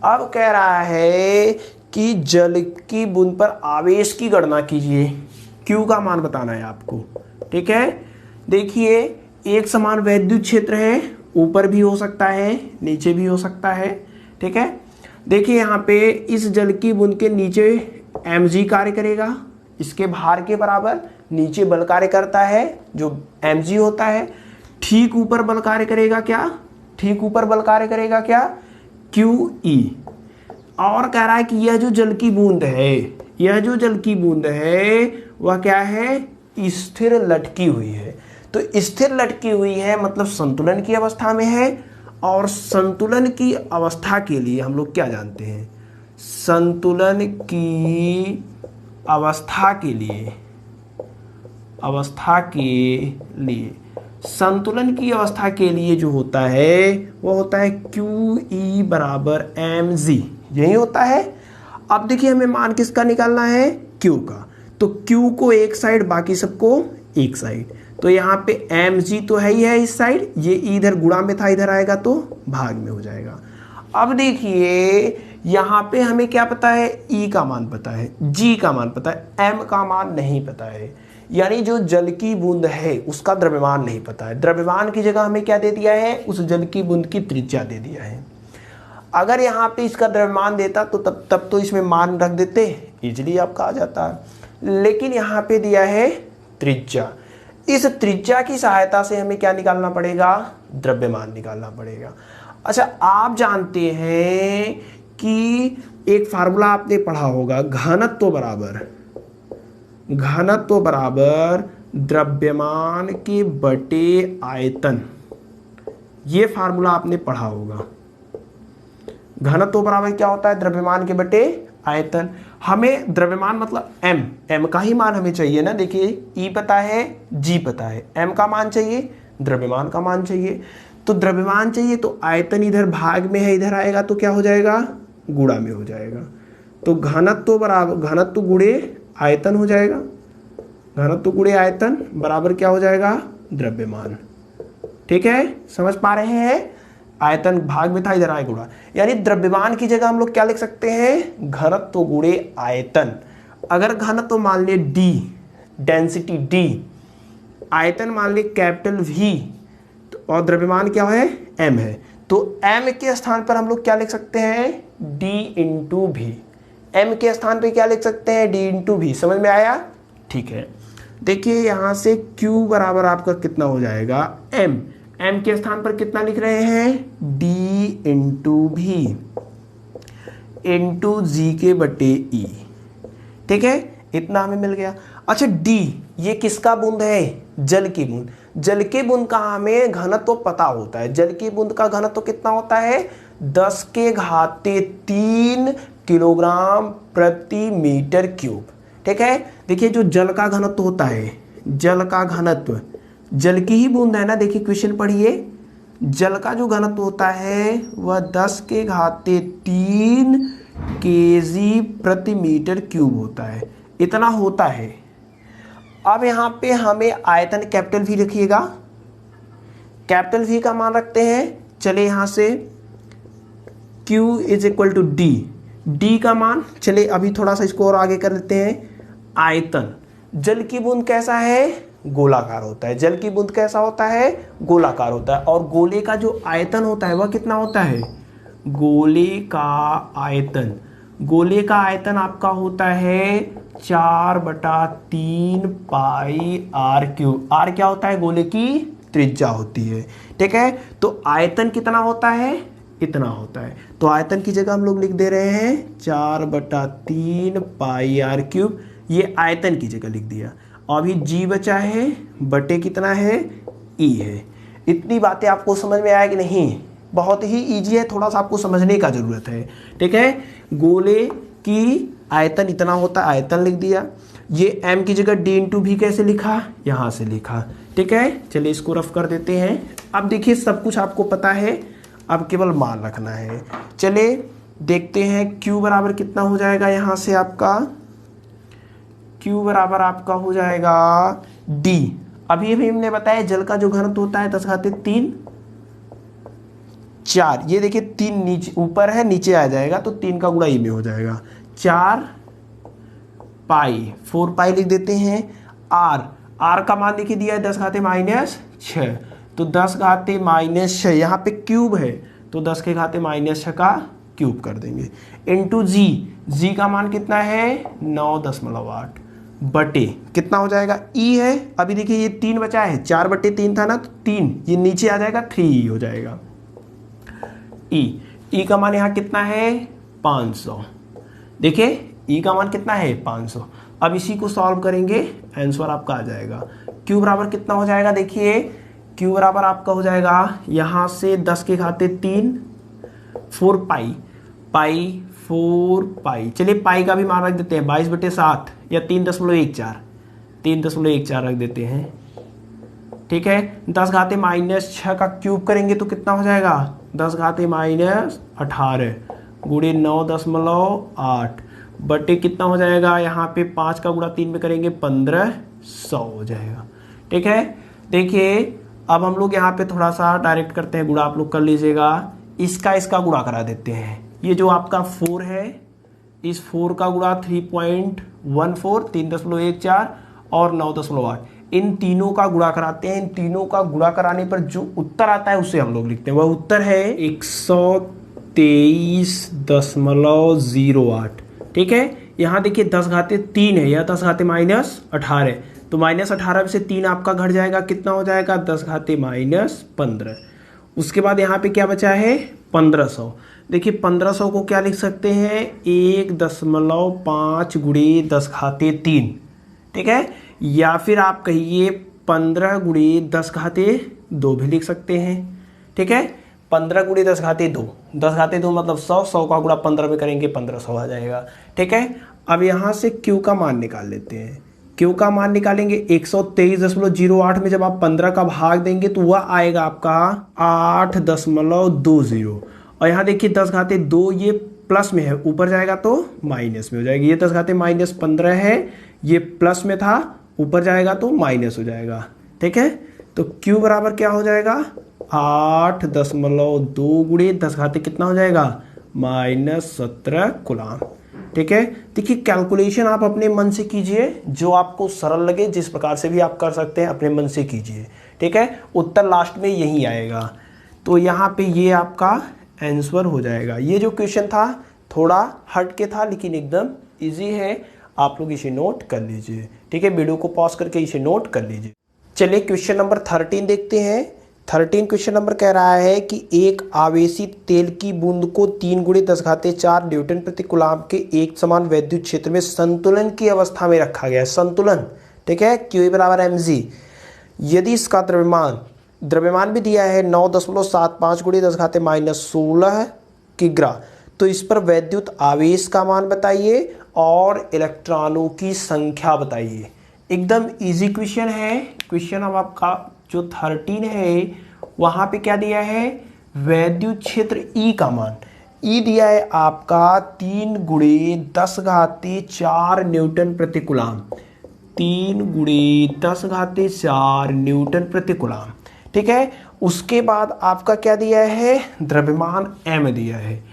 अब कह रहा है कि जल की बूंद पर आवेश की गणना कीजिए, Q का मान बताना है आपको। ठीक है, देखिए एक समान वैद्युत क्षेत्र है, ऊपर भी हो सकता है नीचे भी हो सकता है। ठीक है, देखिए यहाँ पे इस जल की बूंद के नीचे mg कार्य करेगा, इसके भार के बराबर, नीचे बल कार्य करता है जो mg होता है। ठीक ऊपर बल कार्य करेगा क्या, ठीक ऊपर बल कार्य करेगा क्या, QE। और कह रहा है कि यह जो जल की बूंद है, यह जो जल की बूंद है वह क्या है, स्थिर लटकी हुई है। तो स्थिर लटकी हुई है मतलब संतुलन की अवस्था में है, और संतुलन की अवस्था के लिए हम लोग क्या जानते हैं, संतुलन की अवस्था के लिए, संतुलन की अवस्था के लिए जो होता है वो होता है QE बराबर mg, यही होता है। अब देखिए हमें मान किसका निकालना है, Q का। तो Q को एक साइड, बाकी सबको एक साइड। तो यहाँ पे mg तो है ही है इस साइड, ये इधर गुणा में था, इधर आएगा तो भाग में हो जाएगा। अब देखिए यहाँ पे हमें क्या पता है, E का मान पता है, G का मान पता है, M का मान नहीं पता है। यानी जो जल की बूंद है उसका द्रव्यमान नहीं पता है। द्रव्यमान की जगह हमें क्या दे दिया है, उस जल की बूंद की त्रिज्या दे दिया है। अगर यहाँ पे इसका द्रव्यमान देता तो तब तो इसमें मान रख देते, इजीली आपका आ जाता। लेकिन यहाँ पे दिया है त्रिज्या, इस त्रिज्या की सहायता से हमें क्या निकालना पड़ेगा, द्रव्यमान निकालना पड़ेगा। अच्छा, आप जानते हैं कि एक फार्मूला आपने पढ़ा होगा, घनत्व बराबर द्रव्यमान के बटे आयतन। ये फार्मूला आपने पढ़ा होगा, घनत्व बराबर क्या होता है, द्रव्यमान के बटे आयतन। हमें द्रव्यमान मतलब m का ही मान हमें चाहिए ना। देखिए E पता है, G पता है, m का मान चाहिए, द्रव्यमान का मान चाहिए। तो द्रव्यमान चाहिए तो आयतन इधर भाग में है, इधर आएगा तो क्या हो जाएगा, गुणा में हो जाएगा। तो घनत्व बराबर, घनत्व गुणे आयतन हो जाएगा, घनत्व गुणे आयतन बराबर क्या हो जाएगा, द्रव्यमान। ठीक है, समझ पा रहे हैं, आयतन भाग में था, इधर आए गुणा। यानी द्रव्यमान की जगह हम लोग क्या लिख सकते हैं, घनत्व गुणे आयतन। अगर घनत्व मान लिए D, डेंसिटी D, आयतन मान लिए कैपिटल V, और द्रव्यमान क्या है, M है, तो M के स्थान पर हम लोग क्या लिख सकते हैं, D इंटू V। M के स्थान पर क्या लिख सकते हैं, D इंटू V। समझ में आया, ठीक है। देखिए यहाँ से Q बराबर आपका कितना हो जाएगा, M के स्थान पर कितना लिख रहे हैं, D into V into G के बटे E। ठीक है, इतना हमें मिल गया। अच्छा D, ये किसका बूंद है, जल की बूंद। जल की बूंद का हमें घनत्व पता होता है। जल की बूंद का घनत्व कितना होता है, 10 के घाते 3 किलोग्राम प्रति मीटर क्यूब। ठीक है, देखिए जो जल का घनत्व होता है, जल का घनत्व, जल की ही बूंद है ना। देखिए क्वेश्चन पढ़िए, जल का जो घनत्व होता है वह 10 के घाते 3 केजी प्रति मीटर क्यूब होता है, इतना होता है। अब यहाँ पे हमें आयतन कैपिटल V रखिएगा, कैपिटल V का मान रखते हैं। चले यहाँ से Q is equal to D, D का मान, चले अभी थोड़ा सा इसको और आगे कर लेते हैं। आयतन, जल की बूंद कैसा है, गोलाकार होता है। जल की बूंद कैसा होता है, गोलाकार होता है। और गोले का जो आयतन होता है वह कितना होता है, गोले का आयतन, गोले का आयतन आपका होता है 4/3 पाई r क्यूब। r क्या होता है, गोले की त्रिज्या होती है। ठीक है, तो आयतन कितना होता है, इतना होता है। तो आयतन की जगह हम लोग लिख दे रहे हैं 4/3 पाई r क्यूब, ये आयतन की जगह लिख दिया। अभी G बचा है, बटे कितना है, E है। इतनी बातें आपको समझ में आया कि नहीं, बहुत ही ईजी है, थोड़ा सा आपको समझने का जरूरत है। ठीक है, गोले की आयतन इतना होता है, आयतन लिख दिया। ये m की जगह d इंटू भी कैसे लिखा, यहाँ से लिखा। ठीक है, चलिए इसको रफ कर देते हैं। अब देखिए सब कुछ आपको पता है, अब केवल मान रखना है। चलिए देखते हैं q बराबर कितना हो जाएगा, यहाँ से आपका q बराबर आपका हो जाएगा d। अभी हमने बताया जल का जो घनत्व होता है 10⁻³ 4। ये देखिए 3 नीचे ऊपर है, नीचे आ जाएगा तो 3 का गुणा ई में हो जाएगा 4 पाई, 4 पाई लिख देते हैं। r का मान देखिए दिया है 10⁻⁻6, तो 10⁻⁻6 यहाँ पे क्यूब है तो 10⁻⁻6 का क्यूब कर देंगे, इंटू जी का मान कितना है 9.8 बटे कितना हो जाएगा ई है। अभी देखिए ये 3 बचा है, 4/3 था ना, तो 3 ये नीचे आ जाएगा 3 हो जाएगा। ई का मान यहाँ कितना है 500, देखिए ई का मान कितना है 500। अब इसी को सॉल्व करेंगे, आंसर आपका आ जाएगा। क्यू बराबर कितना हो जाएगा, देखिए क्यू बराबर आपका हो जाएगा यहाँ से 10⁻³ 4 पाई 4 पाई। चलिए पाई का भी मान रख देते हैं 22/7 या 3.14 रख देते हैं। ठीक है, 10⁻⁻6 का क्यूब करेंगे तो कितना हो जाएगा 10⁻⁻18 गुणे 9.8 बटे कितना हो जाएगा, यहाँ पे 5 का गुणा 3 में करेंगे 1500 हो जाएगा। ठीक है, देखिए अब हम लोग यहाँ पे थोड़ा सा डायरेक्ट करते हैं, गुणा आप लोग कर लीजिएगा। इसका गुणा करा देते हैं। ये जो आपका 4 है, इस 4 का गुणा 3.14 3.14 और 9.8, इन तीनों का गुणा कराते हैं। इन तीनों का गुणा कराने पर जो उत्तर आता है उसे हम लोग लिखते हैं। वह उत्तर है 123.08। ठीक है, यहाँ देखिए 10⁻³ है या 10⁻⁻18, तो -18 से 3 आपका घट जाएगा, कितना हो जाएगा 10⁻⁻15। उसके बाद यहाँ पे क्या बचा है 1500। देखिए 1500 को क्या लिख सकते हैं 1.5 गुणे 10⁻³। ठीक है, या फिर आप कहिए 15 गुणे 10⁻² भी लिख सकते हैं। ठीक है, 15 गुणे 10⁻², 10⁻² मतलब 100 का गुणा 15 में करेंगे 1500 आ जाएगा। ठीक है, अब यहाँ से Q का मान निकाल लेते हैं। Q का मान निकालेंगे 123.08 में जब आप 15 का भाग देंगे तो वह आएगा आपका 8.20। और यहाँ देखिए 10⁻² ये प्लस में है, ऊपर जाएगा तो माइनस में हो जाएगी। ये 10⁻−15 है, ये प्लस में था, ऊपर जाएगा तो माइनस हो जाएगा। ठीक है, तो Q बराबर क्या हो जाएगा 8.2 गुणे 10⁻³ कितना हो जाएगा -17 कूलाम। ठीक है, देखिए कैलकुलेशन आप अपने मन से कीजिए, जो आपको सरल लगे, जिस प्रकार से भी आप कर सकते हैं अपने मन से कीजिए। ठीक है, उत्तर लास्ट में यही आएगा। तो यहाँ पे ये आपका आंसर हो जाएगा। ये जो क्वेश्चन था थोड़ा हट के था, लेकिन एकदम इजी है, आप लोग इसे नोट कर लीजिए। ठीक है, वीडियो को पॉज करके इसे नोट कर लीजिए। चलिए क्वेश्चन नंबर 13 देखते हैं। 13 क्वेश्चन नंबर कह रहा है कि एक आवेशित तेल की बूंद को 3 गुणे 10⁻⁴ न्यूटन प्रति कूलाम के एक समान वैद्युत क्षेत्र में संतुलन की अवस्था में रखा गया है। संतुलन, ठीक है, Q बराबर mg। यदि इसका द्रव्यमान भी दिया है 9.75 गुणे 10⁻⁻16 किग्रा, तो इस पर वैद्युत आवेश का मान बताइए और इलेक्ट्रॉनों की संख्या बताइए। एकदम इजी क्वेश्चन है। क्वेश्चन अब आपका जो 13 है वहाँ पे क्या दिया है, वैद्युत क्षेत्र E का मान। E दिया है आपका 3 गुणे 10⁻⁴ न्यूटन प्रति कूलाम। 3 गुणे 10⁻⁴ न्यूटन प्रति कूलाम। ठीक है, उसके बाद आपका क्या दिया है, द्रव्यमान M दिया है।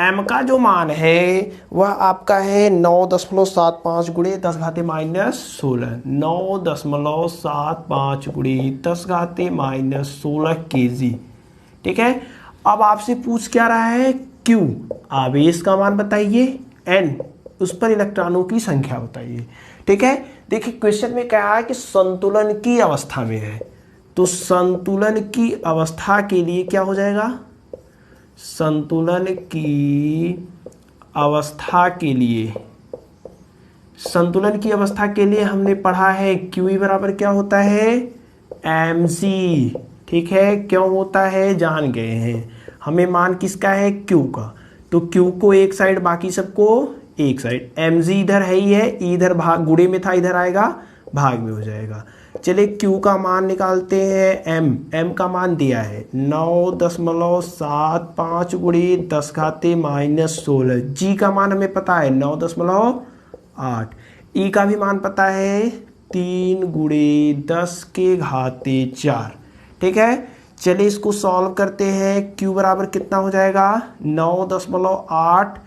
M का जो मान है वह आपका है 9.75 गुणे 10⁻⁻16 9.75 गुणे 10⁻⁻16 kg। ठीक है, अब आपसे पूछ क्या रहा है, Q आवेश का मान बताइए, N उस पर इलेक्ट्रॉनों की संख्या बताइए। ठीक है, देखिए क्वेश्चन में क्या है कि संतुलन की अवस्था में है, तो संतुलन की अवस्था के लिए क्या हो जाएगा, संतुलन की अवस्था के लिए हमने पढ़ा है Q बराबर क्या होता है mg। ठीक है, क्यों होता है जान गए हैं, हमें मान किसका है Q का, तो Q को एक साइड बाकी सबको एक साइड, mg इधर है ही है, इधर भाग गुणे में था, इधर आएगा भाग में हो जाएगा। चलिए q का मान निकालते हैं। m का मान दिया है 9.75 गुणे 10 घाते -16। g का मान हमें पता है 9.8। e का भी मान पता है 3 गुणे 10 के घाते 4। ठीक है, चलिए इसको सॉल्व करते हैं। q बराबर कितना हो जाएगा 9.8।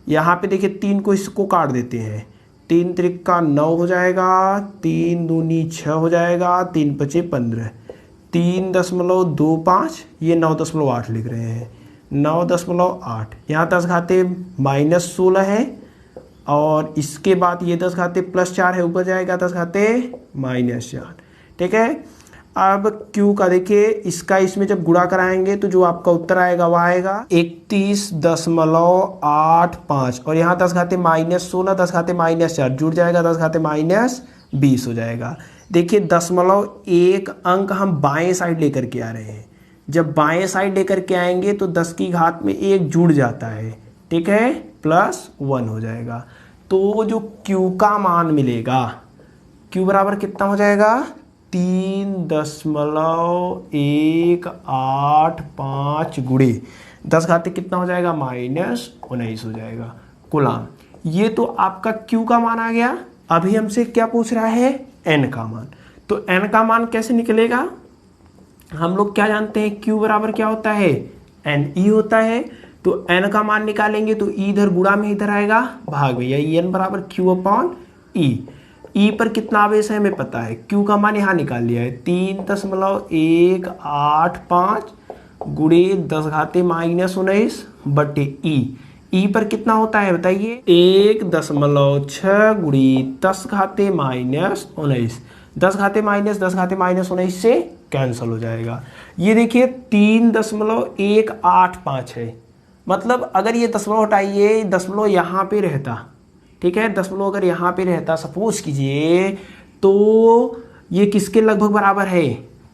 यहाँ पे देखिए 3 को इसको काट देते हैं, 3 त्रिका 9 हो जाएगा, 3 दूनी 6 हो जाएगा, 3 पचे 15, 3.25, ये 9.8 लिख रहे हैं, 9.8। यहाँ 10 घाते -16 है और इसके बाद ये 10 घाते +4 है, ऊपर जाएगा 10 घाते -4। ठीक है, अब Q का देखिए, इसका इसमें जब गुणा कराएंगे तो जो आपका उत्तर आएगा वह आएगा 31.85 और यहाँ 10 घाते -16, 10 घाते -4 जुड़ जाएगा, 10 घाते -20 हो जाएगा। देखिए 0.1 अंक हम बाएं साइड लेकर के आ रहे हैं, जब बाएं साइड लेकर के आएंगे तो 10 की घात में 1 जुड़ जाता है। ठीक है, +1 हो जाएगा। तो जो Q का मान मिलेगा, Q बराबर कितना हो जाएगा 3.185 गुणे 10 घाते कितना हो जाएगा -19 हो जाएगा कूलाम। ये तो आपका Q का मान आ गया। अभी हमसे क्या पूछ रहा है N का मान। तो N का मान कैसे निकलेगा, हम लोग क्या जानते हैं Q बराबर क्या होता है NE होता है। तो N का मान निकालेंगे तो E इधर गुणा में इधर आएगा भाग में, यही N बराबर Q/E। E पर कितना आवेश है हमें पता है, Q का मान यहाँ निकाल लिया है 3.185 गुणे 10 घाते -19 बटे E। E पर कितना होता है बताइए 1.6 गुणे 10 घाते -19, 10 घाते -19 से कैंसिल हो जाएगा। ये देखिए 3.185 है, मतलब अगर ये दशमलव हटाइए, दशमलव यहाँ पे रहता, ठीक है, दशमलव अगर यहाँ पे रहता सपोज कीजिए, तो ये किसके लगभग बराबर है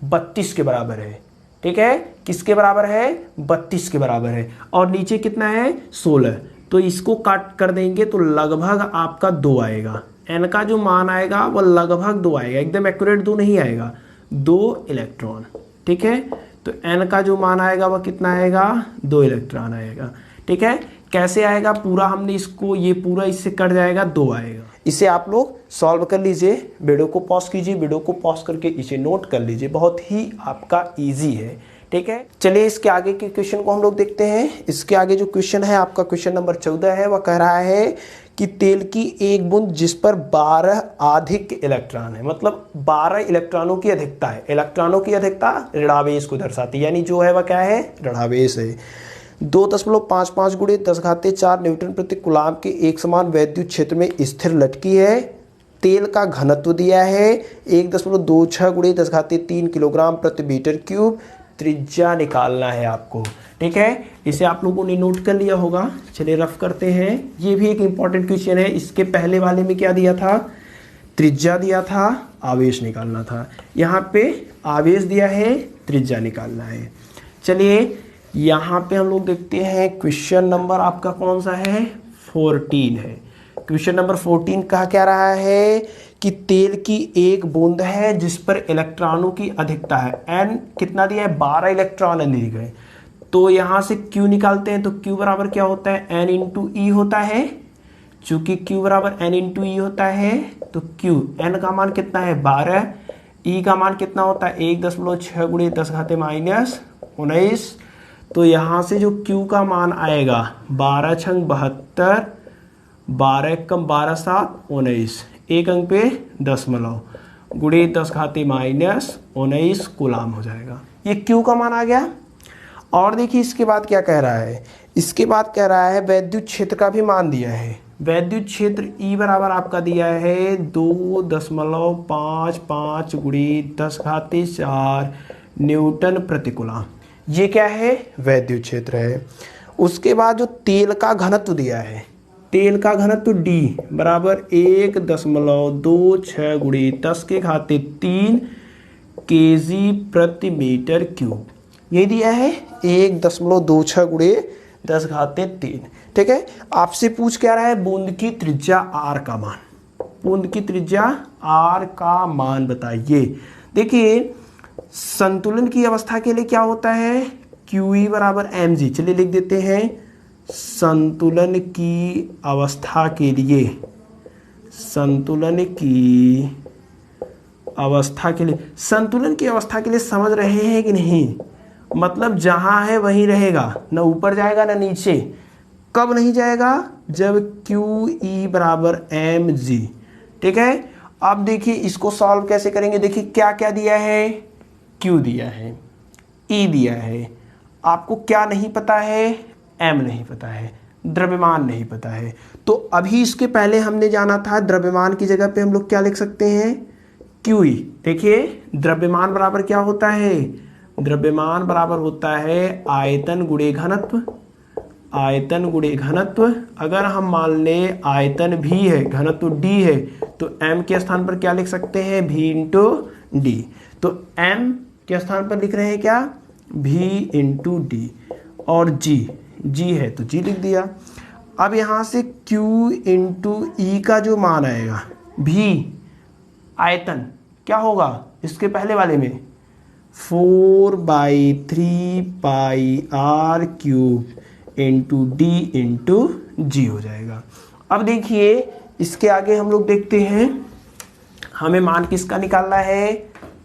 32 के बराबर है। ठीक है, किसके बराबर है 32 के बराबर है, और नीचे कितना है 16। तो इसको काट कर देंगे तो लगभग आपका 2 आएगा। एन का जो मान आएगा वो लगभग 2 आएगा, एकदम एक्यूरेट 2 नहीं आएगा, 2 इलेक्ट्रॉन। ठीक है, तो एन का जो मान आएगा वह कितना आएगा 2 इलेक्ट्रॉन आएगा। ठीक है, कैसे आएगा, पूरा हमने इसको, ये पूरा इससे कट जाएगा, 2 आएगा। इसे आप लोग सॉल्व कर लीजिए, वीडियो को पॉज कीजिए, वीडियो को पॉज करके इसे नोट कर लीजिए, बहुत ही आपका इजी है। ठीक है, चलिए इसके आगे के क्वेश्चन को हम लोग देखते हैं। इसके आगे जो क्वेश्चन है आपका क्वेश्चन नंबर 14 है, वह कह रहा है कि तेल की एक बूंद जिस पर 12 अधिक इलेक्ट्रॉन है, मतलब 12 इलेक्ट्रॉनों की अधिकता है। इलेक्ट्रॉनों की अधिकता ऋणावेश को दर्शाती है, यानी जो है वह क्या है ऋणावेश है। 2.55 गुणे 10 घाते 4 न्यूटन प्रति कूलाम के एक समान वैद्युत क्षेत्र में स्थिर लटकी है। तेल का घनत्व दिया है 1.26 गुणे 10 घाते 3 किलोग्राम प्रति मीटर क्यूब। त्रिज्या निकालना है आपको। ठीक है, इसे आप लोगों ने नोट कर लिया होगा। चलिए रफ करते हैं। ये भी एक इंपॉर्टेंट क्वेश्चन है। इसके पहले वाले में क्या दिया था, त्रिज्या दिया था, आवेश निकालना था। यहाँ पे आवेश दिया है, त्रिज्या निकालना है। चलिए यहाँ पे हम लोग देखते हैं क्वेश्चन नंबर आपका कौन सा है 14 है। क्वेश्चन नंबर 14 कहा क्या रहा है कि तेल की एक बूंद है जिस पर इलेक्ट्रॉनों की अधिकता है। n कितना दिया है 12 इलेक्ट्रॉन दिए गए। तो यहाँ से q निकालते हैं तो q बराबर क्या होता है n इंटू ई होता है। चूंकि q बराबर n इंटू ई होता है तो q n का मान कितना है 12, e का मान कितना होता है 1.6 गुणे 10 घाते -19। तो यहाँ से जो q का मान आएगा 12 छंग 72, 12 कम 12 7 19, एक अंक पे दशमलव गुणे 10 घाते -19 कूलाम हो जाएगा। ये q का मान आ गया। और देखिए इसके बाद क्या कह रहा है, इसके बाद कह रहा है वैद्युत क्षेत्र का भी मान दिया है। वैद्युत क्षेत्र E बराबर आपका दिया है 2.55 गुणे 10 घाते 4 न्यूटन प्रति कूलाम। ये क्या है वैद्युत क्षेत्र है। उसके बाद जो तेल का घनत्व दिया है, तेल का घनत्व D बराबर 1.26 गुणे 10 के घाते 3 kg प्रति मीटर क्यूब। ये दिया है 1.26 गुणे 10 घाते 3। ठीक है, आपसे पूछ क्या रहा है, बूंद की त्रिज्या आर का मान, बूंद की त्रिज्या आर का मान बताइए। देखिए संतुलन की अवस्था के लिए क्या होता है, QE बराबर mg। चलिए लिख देते हैं, संतुलन की अवस्था के लिए, संतुलन की अवस्था के लिए, संतुलन की अवस्था के लिए समझ रहे हैं कि नहीं, मतलब जहां है वहीं रहेगा, ना ऊपर जाएगा ना नीचे। कब नहीं जाएगा, जब QE बराबर mg। ठीक है, अब देखिए इसको सॉल्व कैसे करेंगे। देखिए क्या क्या दिया है, Q दिया है, E दिया है, आपको क्या नहीं पता है, M नहीं पता है, द्रव्यमान नहीं पता है। तो अभी इसके पहले हमने जाना था द्रव्यमान की जगह पे हम लोग क्या लिख सकते हैं, QE। देखिए द्रव्यमान बराबर क्या होता है, द्रव्यमान बराबर होता है आयतन गुणे घनत्व, आयतन गुणे घनत्व। अगर हम मान लें आयतन भी है, घनत्व D है, तो M के स्थान पर क्या लिख सकते हैं, V इंटू D। तो M के स्थान पर लिख रहे हैं क्या, V इंटू D, और G है तो G लिख दिया। अब यहाँ से Q इंटू E का जो मान आएगा, V आयतन क्या होगा इसके पहले वाले में, 4/3 पाई R cube into D into G हो जाएगा। अब देखिए इसके आगे हम लोग देखते हैं, हमें मान किसका निकालना है,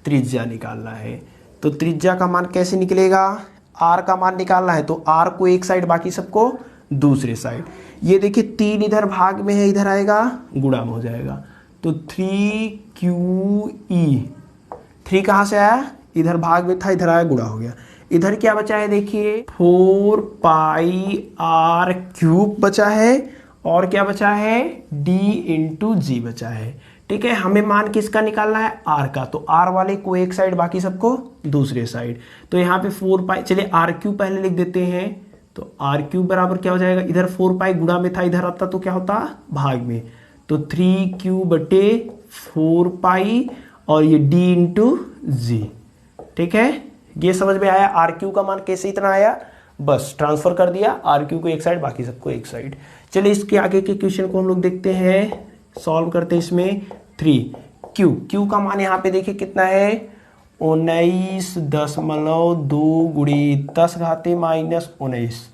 त्रिज्या निकालना है। तो त्रिज्या का मान कैसे निकलेगा, R का मान निकालना है तो R को एक साइड बाकी सबको दूसरे साइड। ये देखिए 3 इधर भाग में है, इधर आएगा गुणा में हो जाएगा, तो 3QE, 3 कहाँ से आया, इधर भाग में था, इधर आया गुणा हो गया। इधर क्या बचा है, देखिए 4 पाई R क्यूब बचा है, और क्या बचा है, D इंटू G बचा है। ठीक है, हमें मान किसका निकालना है, R का, तो R वाले को एक साइड बाकी सबको दूसरे साइड। तो यहाँ पे 4 पाई, चलिए R क्यूब पहले लिख देते हैं, तो R क्यूब बराबर क्या हो जाएगा, इधर 4 पाई गुणा में था, इधर आता तो क्या होता भाग में, तो 3Q बटे 4 पाई और ये D इंटू G। ठीक है, ये समझ में आया, आर क्यू का मान कैसे इतना आया, बस ट्रांसफर कर दिया, आर क्यू को एक साइड बाकी सबको एक साइड। चलिए इसके आगे के क्वेश्चन को हम लोग देखते हैं, सॉल्व करते हैं। इसमें 3Q का मान यहाँ पे देखिए कितना है, 19.2 गुणी 10 घाते -19।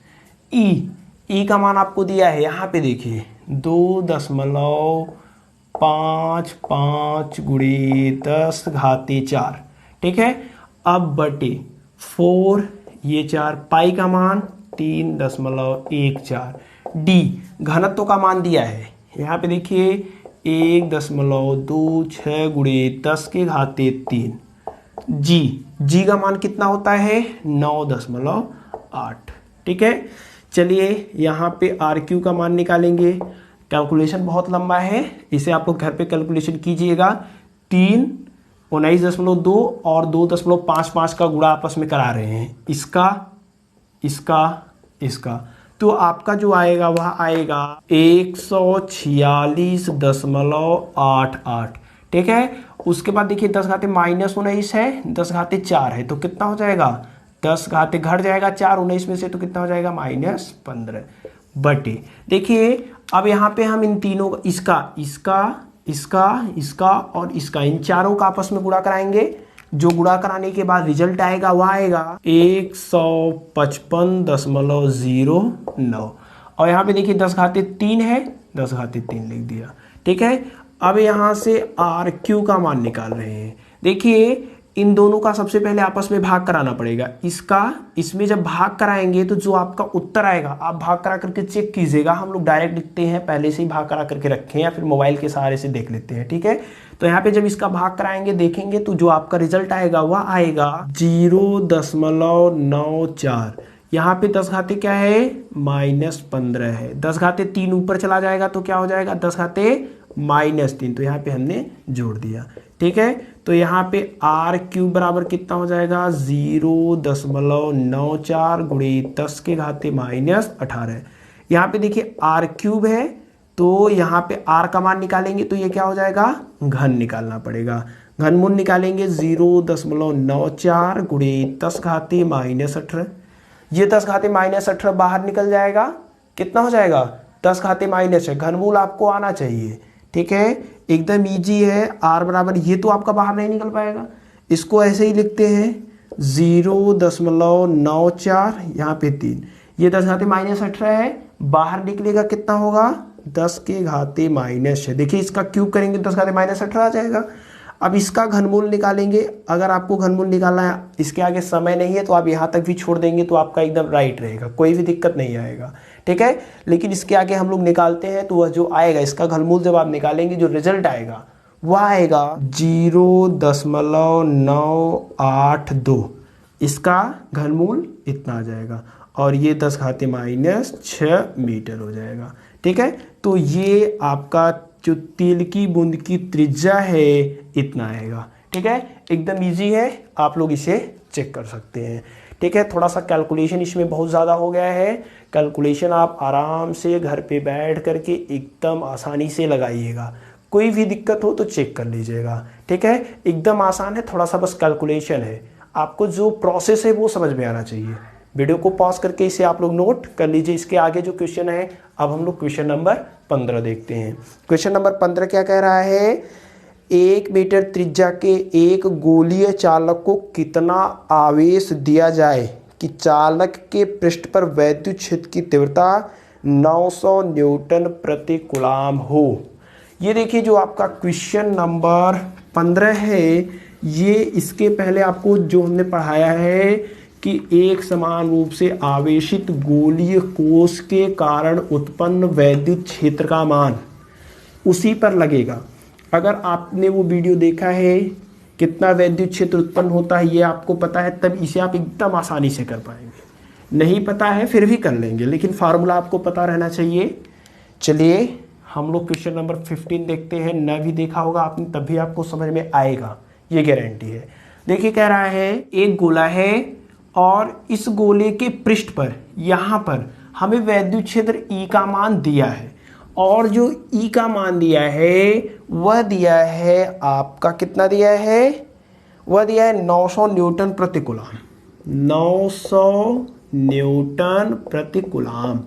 ई का मान आपको दिया है यहाँ पे देखिए 2.55 गुणी 10 घाते 4। ठीक है, अब बटे 4, ये 4, पाई का मान 3.14। डी घनत्व का मान दिया है यहाँ पे देखिए 1.26 गुणे 10 के घाते 3। जी का मान कितना होता है 9.8। ठीक है, चलिए यहाँ पे आर क्यू का मान निकालेंगे। कैलकुलेशन बहुत लंबा है, इसे आप लोग घर पे कैलकुलेशन कीजिएगा। 3 19.2 और 2.55 का गुणा आपस में करा रहे हैं, इसका तो आपका जो आएगा वह आएगा 146.88। ठीक है, उसके बाद देखिए 10 घाते -19 है, 10 घाते 4 है, तो कितना हो जाएगा 10 घाते घट जाएगा 4 19 में से, तो कितना हो जाएगा -15 बटे। देखिए अब यहाँ पे हम इन तीनों इसका और इसका, इन चारों का आपस में गुणा कराएंगे। जो गुणा कराने के बाद रिजल्ट आएगा वह आएगा 155.09। और यहाँ पे देखिए 10 घाते 3 है, 10 घाते 3 लिख दिया। ठीक है, अब यहाँ से आर क्यू का मान निकाल रहे हैं। देखिए इन दोनों का सबसे पहले आपस में भाग कराना पड़ेगा। इसमें जब भाग कराएंगे तो जो आपका उत्तर आएगा आप भाग करा करके चेक कीजिएगा। हम लोग डायरेक्ट लिखते हैं, पहले से ही भाग करा करके रखें या फिर मोबाइल के सहारे से देख लेते हैं। ठीक है, तो यहाँ पे जब इसका भाग कराएंगे देखेंगे तो जो आपका रिजल्ट आएगा वह आएगा 0.94। यहाँ पे 10 घाते क्या है -15 है, 10 घाते 3 ऊपर चला जाएगा तो क्या हो जाएगा 10 घाते -3, तो यहाँ पे हमने जोड़ दिया। ठीक है, तो यहाँ पे आर क्यूब बराबर कितना हो जाएगा 0.94 गुणे 10 के घाते -18। यहाँ पे देखिए आर क्यूब है तो यहाँ पे आर का मान निकालेंगे तो ये क्या हो जाएगा घन निकालना पड़ेगा। घनमूल निकालेंगे 0.94 गुणे 10 घाते -18। ये 10 घाते -18 बाहर निकल जाएगा, कितना हो जाएगा 10 घाते -6। घनमूल आपको आना चाहिए, ठीक है, एकदम इजी है। r बराबर, ये तो आपका बाहर नहीं निकल पाएगा, इसको ऐसे ही लिखते हैं 0.94, यहाँ पे 3, ये 10 घाते -18 है, बाहर निकलेगा कितना होगा 10 के घाते -6। देखिए इसका क्यूब करेंगे 10 घाते -18 आ जाएगा। अब इसका घनमूल निकालेंगे, अगर आपको घनमूल निकालना है, इसके आगे समय नहीं है तो आप यहाँ तक भी छोड़ देंगे तो आपका एकदम राइट रहेगा, कोई भी दिक्कत नहीं आएगा, ठीक है। लेकिन इसके आगे हम लोग निकालते हैं तो वह जो आएगा, इसका घनमूल जब आप निकालेंगे जो रिजल्ट आएगा वह आएगा 0.982, इसका घनमूल इतना आ जाएगा और ये 10 घाते -6 मीटर हो जाएगा, ठीक है। तो ये आपका जो तेल की बूंद की त्रिज्या है इतना आएगा, ठीक है, एकदम इजी है, आप लोग इसे चेक कर सकते हैं, ठीक है। थोड़ा सा कैलकुलेशन इसमें बहुत ज़्यादा हो गया है, कैलकुलेशन आप आराम से घर पे बैठ करके एकदम आसानी से लगाइएगा, कोई भी दिक्कत हो तो चेक कर लीजिएगा, ठीक है, एकदम आसान है, थोड़ा सा बस कैलकुलेशन है, आपको जो प्रोसेस है वो समझ में आना चाहिए। वीडियो को पॉज करके इसे आप लोग नोट कर लीजिए। इसके आगे जो क्वेश्चन है, अब हम लोग क्वेश्चन नंबर 15 देखते हैं। क्वेश्चन नंबर 15 क्या कह रहा है, 1 मीटर त्रिज्या के एक गोलीय चालक को कितना आवेश दिया जाए कि चालक के पृष्ठ पर वैद्युत क्षेत्र की तीव्रता 900 न्यूटन प्रति कूलाम हो। ये देखिए जो आपका क्वेश्चन नंबर 15 है, ये इसके पहले आपको जो हमने पढ़ाया है कि एक समान रूप से आवेशित गोलीय कोश के कारण उत्पन्न वैद्युत क्षेत्र का मान उसी पर लगेगा। अगर आपने वो वीडियो देखा है कितना वैद्युत क्षेत्र उत्पन्न होता है ये आपको पता है, तब इसे आप एकदम आसानी से कर पाएंगे। नहीं पता है फिर भी कर लेंगे, लेकिन फार्मूला आपको पता रहना चाहिए। चलिए हम लोग क्वेश्चन नंबर 15 देखते हैं। न भी देखा होगा आपने तब भी आपको समझ में आएगा, ये गारंटी है। देखिए कह रहा है एक गोला है और इस गोले के पृष्ठ पर यहाँ पर हमें वैद्युत क्षेत्र E का मान दिया है, और जो E का मान दिया है वह दिया है आपका, कितना दिया है, वह दिया है 900 न्यूटन प्रति कूलाम, 900 न्यूटन प्रति कूलाम,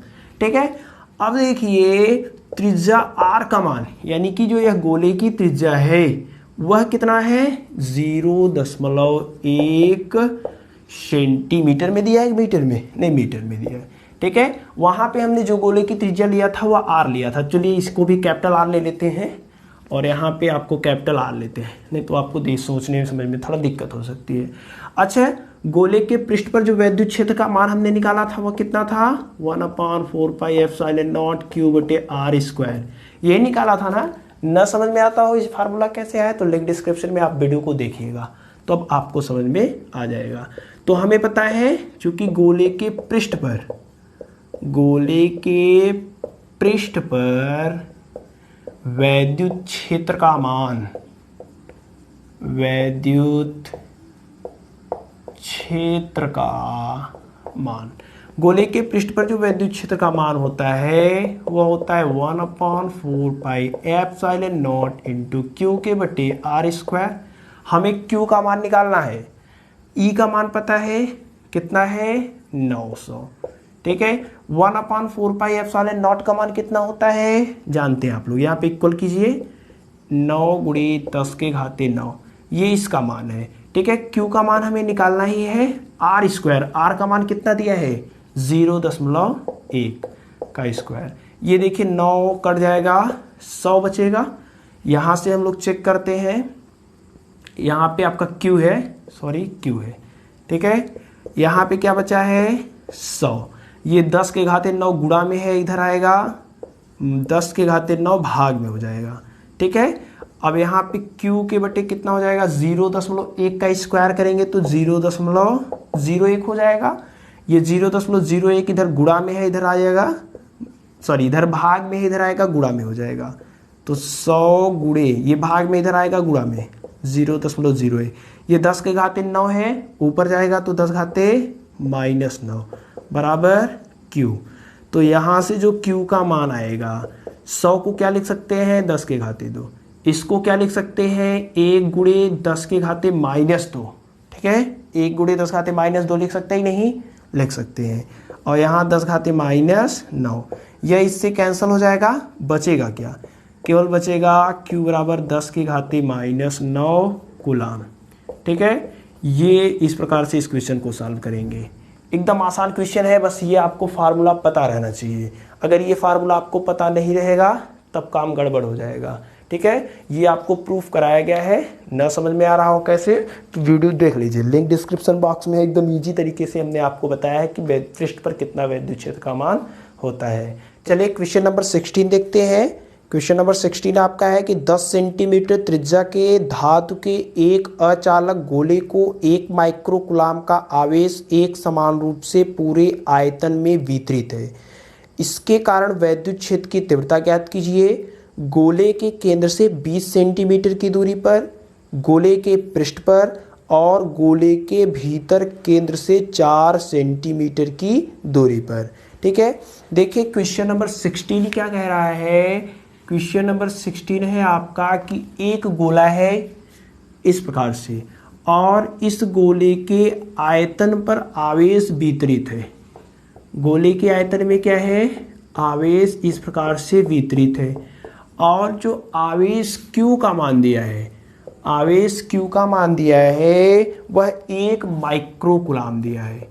ठीक है। अब देखिए त्रिज्या R का मान, यानी कि जो यह गोले की त्रिज्या है वह कितना है 0.1 सेंटीमीटर में दिया है, मीटर में नहीं, मीटर में दिया है, ठीक है। वहां पे हमने जो गोले की त्रिज्या लिया था वह R लिया था। चलिए इसको भी कैपिटल R ले लेते हैं और यहाँ पे आपको कैपिटल R लेते हैं, नहीं तो आपको सोचने में समझ में थोड़ा दिक्कत हो सकती है। अच्छा, गोले के पृष्ठ पर जो वैद्युत क्षेत्र का मान हमने निकाला था वह कितना था 1/4πε0 Q/r², ये निकाला था ना। न समझ में आता हो इस फार्मूला कैसे आया तो लिंक डिस्क्रिप्शन में आप वीडियो को देखिएगा तो अब आपको समझ में आ जाएगा। तो हमें पता है चूंकि गोले के पृष्ठ पर वैद्युत क्षेत्र का मान, गोले के पृष्ठ पर जो वैद्युत क्षेत्र का मान होता है वह होता है 1/4πε0 Q/r²। हमें Q का मान निकालना है, E का मान पता है कितना है 900, ठीक है। 1/4πε0 का मान कितना होता है जानते हैं आप लोग, यहाँ पे इक्वल कीजिए 9 × 10⁻⁹, ये इसका मान है, ठीक है। Q का मान हमें निकालना ही है R², R का मान कितना दिया है 0.1 का स्क्वायर। ये देखिए 9 कट जाएगा, 100 बचेगा। यहाँ से हम लोग चेक करते हैं, यहाँ पे आपका Q है, ठीक है। यहाँ पे क्या बचा है 100, ये 10⁻9 गुणा में है, इधर आएगा 10⁻9 भाग में हो जाएगा, ठीक है। अब यहाँ पे Q के बटे कितना हो जाएगा 0.1 का स्क्वायर करेंगे तो 0.01 हो जाएगा। ये 0.01 इधर गुणा में है, इधर आ जाएगा, इधर भाग में है, इधर आएगा गुणा में हो जाएगा। तो 100 गुणे ये भाग में, इधर आएगा गुणा में 0.01, ये 10⁻9 है, ऊपर जाएगा तो 10⁻9 बराबर Q। तो यहाँ से जो Q का मान आएगा 100 को क्या लिख सकते हैं 10⁻2, इसको क्या लिख सकते हैं 1 × 10⁻2, ठीक है। 1 × 10⁻2 लिख सकते ही नहीं, लिख सकते हैं। और यहाँ 10 घाते -9, यह इससे कैंसिल हो जाएगा, बचेगा क्या, केवल बचेगा Q बराबर 10 के घाते -9 कूलाम। ठीक है, ये इस प्रकार से इस क्वेश्चन को सॉल्व करेंगे। एकदम आसान क्वेश्चन है, बस ये आपको फार्मूला पता रहना चाहिए। अगर ये फार्मूला आपको पता नहीं रहेगा तब काम गड़बड़ हो जाएगा। ठीक है, ये आपको प्रूफ कराया गया है। ना समझ में आ रहा हो कैसे तो वीडियो देख लीजिए, लिंक डिस्क्रिप्शन बॉक्स में एकदम इजी तरीके से हमने आपको बताया है कि पृष्ठ पर कितना विद्युत क्षेत्र का मान होता है। चलिए क्वेश्चन नंबर 16 देखते हैं। क्वेश्चन नंबर 16 आपका है कि 10 सेंटीमीटर त्रिज्या के धातु के एक अचालक गोले को 1 माइक्रोकूलाम का आवेश एक समान रूप से पूरे आयतन में वितरित है। इसके कारण वैद्युत क्षेत्र की तीव्रता ज्ञात कीजिए। गोले के केंद्र से 20 सेंटीमीटर की दूरी पर, गोले के पृष्ठ पर और गोले के भीतर केंद्र से 4 सेंटीमीटर की दूरी पर। ठीक है, देखिए क्वेश्चन नंबर 16 क्या कह रहा है। क्वेश्चन नंबर 16 है आपका कि एक गोला है इस प्रकार से और इस गोले के आयतन पर आवेश वितरित है। गोले के आयतन में क्या है, आवेश इस प्रकार से वितरित है और जो आवेश Q का मान दिया है, आवेश Q का मान दिया है वह 1 माइक्रोकूलाम दिया है।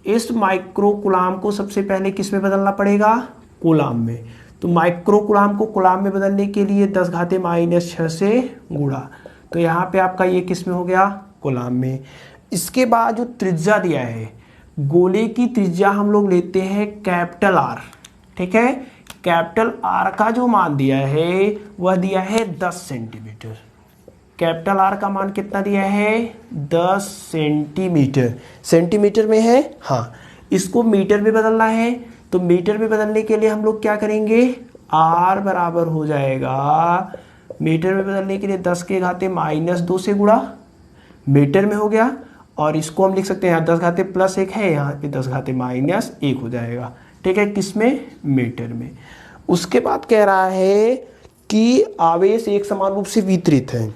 इस माइक्रोकूलाम को सबसे पहले किस में बदलना पड़ेगा, कूलाम में। तो माइक्रोकूलाम को कूलाम में बदलने के लिए 10 घाते -6 से गुणा, तो यहाँ पे आपका ये किस में हो गया, कूलाम में। इसके बाद जो त्रिज्या दिया है, गोले की त्रिज्या हम लोग लेते हैं कैपिटल R। ठीक है, कैपिटल R का जो मान दिया है वह दिया है 10 सेंटीमीटर। कैपिटल R का मान कितना दिया है, 10 सेंटीमीटर। सेंटीमीटर में है, हाँ। इसको मीटर में बदलना है, तो मीटर में बदलने के लिए हम लोग क्या करेंगे, R बराबर हो जाएगा, मीटर में बदलने के लिए 10 के घाते -2 से गुणा, मीटर में हो गया। और इसको हम लिख सकते हैं, यहाँ 10 घाते +1 है, यहाँ पे 10 घाते -1 हो जाएगा। ठीक है, किसमें, मीटर में। उसके बाद कह रहा है कि आवेश एक समान रूप से वितरित है।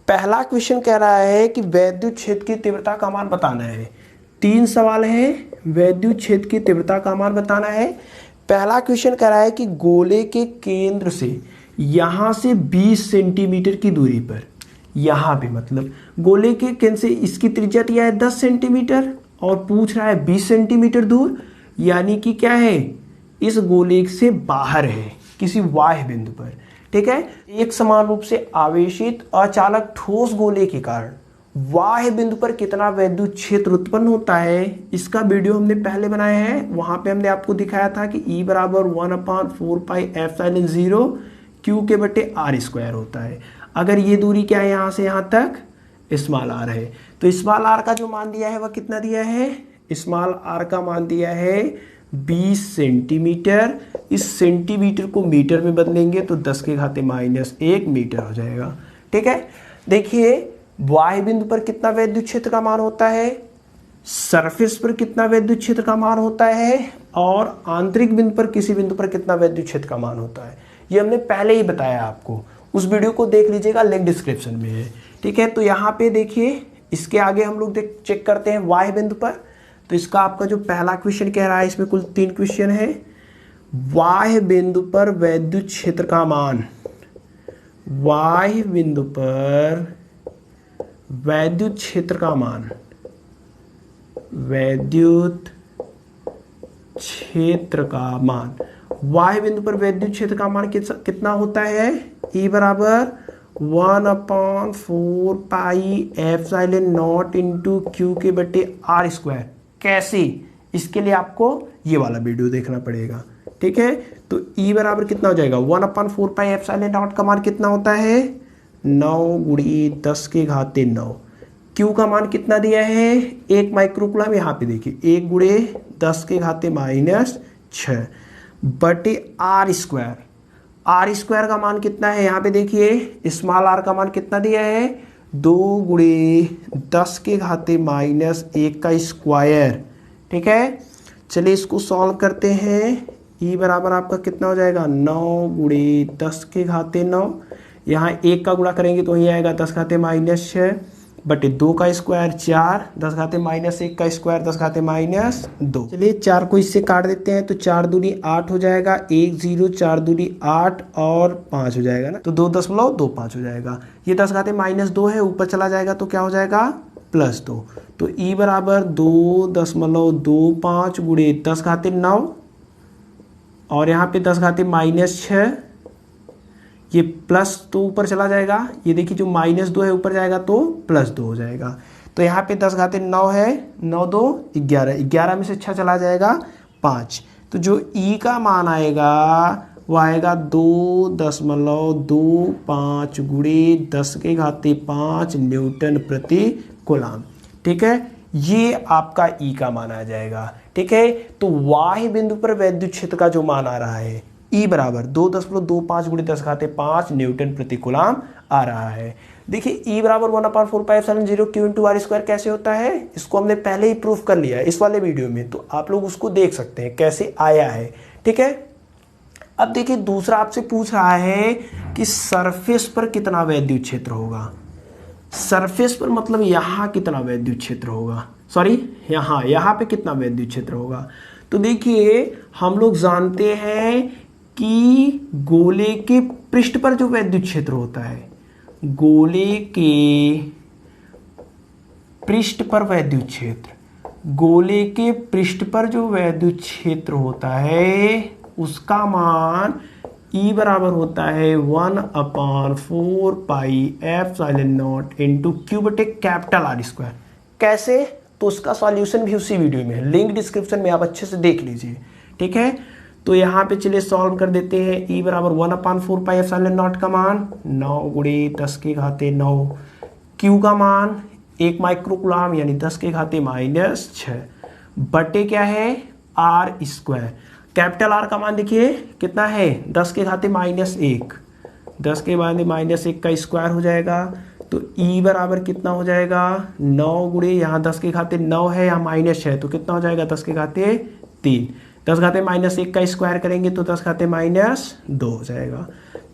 पहला क्वेश्चन कह रहा है कि वैद्युत क्षेत्र की तीव्रता का मान बताना है। 3 सवाल है, वैद्युत क्षेत्र की तीव्रता का मान बताना है। पहला क्वेश्चन कह रहा है कि गोले के केंद्र से यहाँ से 20 सेंटीमीटर की दूरी पर, यहाँ पे मतलब गोले के केंद्र से इसकी त्रिज्या दिया है 10 सेंटीमीटर और पूछ रहा है 20 सेंटीमीटर दूर, यानी कि क्या है, इस गोले से बाहर है किसी बाह्य बिंदु पर। ठीक है, एक समान रूप से आवेशित अचालक ठोस गोले के कारण बाह्य बिंदु पर कितना वैद्युत क्षेत्र उत्पन्न होता है, इसका वीडियो हमने पहले बनाया है। वहां पे हमने आपको दिखाया था कि E बराबर 1/4πε0 Q के बटे R² होता है। अगर ये दूरी क्या है, यहाँ से यहाँ तक स्मॉल r है, तो स्मॉल r का जो मान दिया है वह कितना दिया है, स्मॉल r का मान दिया है 20 सेंटीमीटर। इस सेंटीमीटर को मीटर में बदलेंगे तो 10 के घाते -1 मीटर हो जाएगा। ठीक है, देखिए बाह्य बिंदु पर कितना वैद्युत क्षेत्र का मान होता है, सरफेस पर कितना वैद्युत क्षेत्र का मान होता है और आंतरिक बिंदु पर किसी बिंदु पर कितना वैद्युत क्षेत्र का मान होता है, ये हमने पहले ही बताया आपको। उस वीडियो को देख लीजिएगा, लिंक डिस्क्रिप्शन में है। ठीक है, तो यहाँ पे देखिए, इसके आगे हम लोग चेक करते हैं बाह्य बिंदु पर। तो इसका आपका जो पहला क्वेश्चन कह रहा है, इसमें कुल 3 क्वेश्चन है। बाह्य बिंदु पर वैद्युत क्षेत्र का मान, बाह्य बिंदु पर वैद्युत क्षेत्र का मान, वैद्युत क्षेत्र का मान, बाह्य बिंदु पर वैद्युत क्षेत्र का मान कितना होता है, E बराबर 1/4πε0 इंटू Q के बटे R²। कैसे, इसके लिए आपको ये वाला वीडियो देखना पड़ेगा। ठीक है, तो E बराबर कितना हो जाएगा, 1/4πε0 का मान कितना होता है, 9 × 10 के घाते 9। Q का मान कितना दिया है, 1 माइक्रोकूलम, यहाँ पे देखिए 1 × 10 के घाते -6 बटे R²। R² का मान कितना है, यहाँ पे देखिए स्मॉल r का मान कितना दिया है, 2 × 10 के घाते -1 का स्क्वायर। ठीक है, चलिए इसको सॉल्व करते हैं। E बराबर आपका कितना हो जाएगा, 9 × 10 के घाते 9, यहाँ 1 का गुणा करेंगे तो यही आएगा 10 घाते -6 बटे 2 का स्क्वायर 4, 10 घाते -1 का स्क्वायर 10 घाते -2। चलिए 4 को इससे काट देते हैं तो 4 दूनी 8 हो जाएगा, 1 0, 4 दूनी 8 और 5 हो जाएगा ना, तो 2.25 हो जाएगा। ये 10 घाते -2 है, ऊपर चला जाएगा तो क्या हो जाएगा +2। तो ई बराबर 2.25 गुणे 10 घाते 9 और यहाँ पे 10 घाते -6, ये प्लस तो ऊपर चला जाएगा, ये देखिए जो -2 है ऊपर जाएगा तो +2 हो जाएगा। तो यहाँ पे 10 घाते 9 है, 9 2 11, 11 में से 6 चला जाएगा 5। तो जो ई का मान आएगा वो आएगा 2.25 गुणे 10 के घाते 5 न्यूटन प्रति कूलम। ठीक है, ये आपका ई का मान आ जाएगा। ठीक है, तो वाही बिंदु पर वैद्युत क्षेत्र का जो मान आ रहा है ई बराबर 2.25 गुणे 10 घाते 5 न्यूटन प्रति कूलम आ रहा है। देखिए ई बराबर 1/4πε0 Q/r² कैसे होता है, इसको हमने पहले ही प्रूफ कर लिया है इस वाले वीडियो में, तो आप लोग उसको देख सकते हैं कैसे आया है। ठीक है, अब देखिए दूसरा आपसे पूछ रहा है कि सरफेस पर कितना वैद्युत क्षेत्र होगा। सरफेस पर मतलब यहाँ कितना वैद्युत क्षेत्र होगा, सॉरी यहाँ पे कितना वैद्युत क्षेत्र होगा। तो देखिए हम लोग जानते हैं कि गोले के पृष्ठ पर जो वैद्युत क्षेत्र होता है, गोले के पृष्ठ पर वैद्युत क्षेत्र, गोले के पृष्ठ पर जो वैद्युत क्षेत्र होता है उसका मान E बराबर होता है 1/4πε0 इंटू Q/R²। कैसे, तो उसका सॉल्यूशन भी उसी वीडियो में है, लिंक डिस्क्रिप्शन में आप अच्छे से देख लीजिए। ठीक है, तो यहाँ पे चलिए सॉल्व कर देते हैं। E बराबर 1/4πε0 का मान 9 गुणे 10 के घाते 9, Q का मान 1 माइक्रोकूलम यानी 10 के घाते -6 बटे क्या है R²। कैपिटल R का मान देखिए कितना है 10 के घाते -1, 10 के घाते -1 का स्क्वायर हो जाएगा। तो E बराबर कितना हो जाएगा 9 गुणे यहाँ 10 के घाते 9 है, यहाँ माइनस है तो कितना हो जाएगा 10 के घाते 3, 10 घाते -1 का स्क्वायर करेंगे तो 10 घाते -2 हो जाएगा।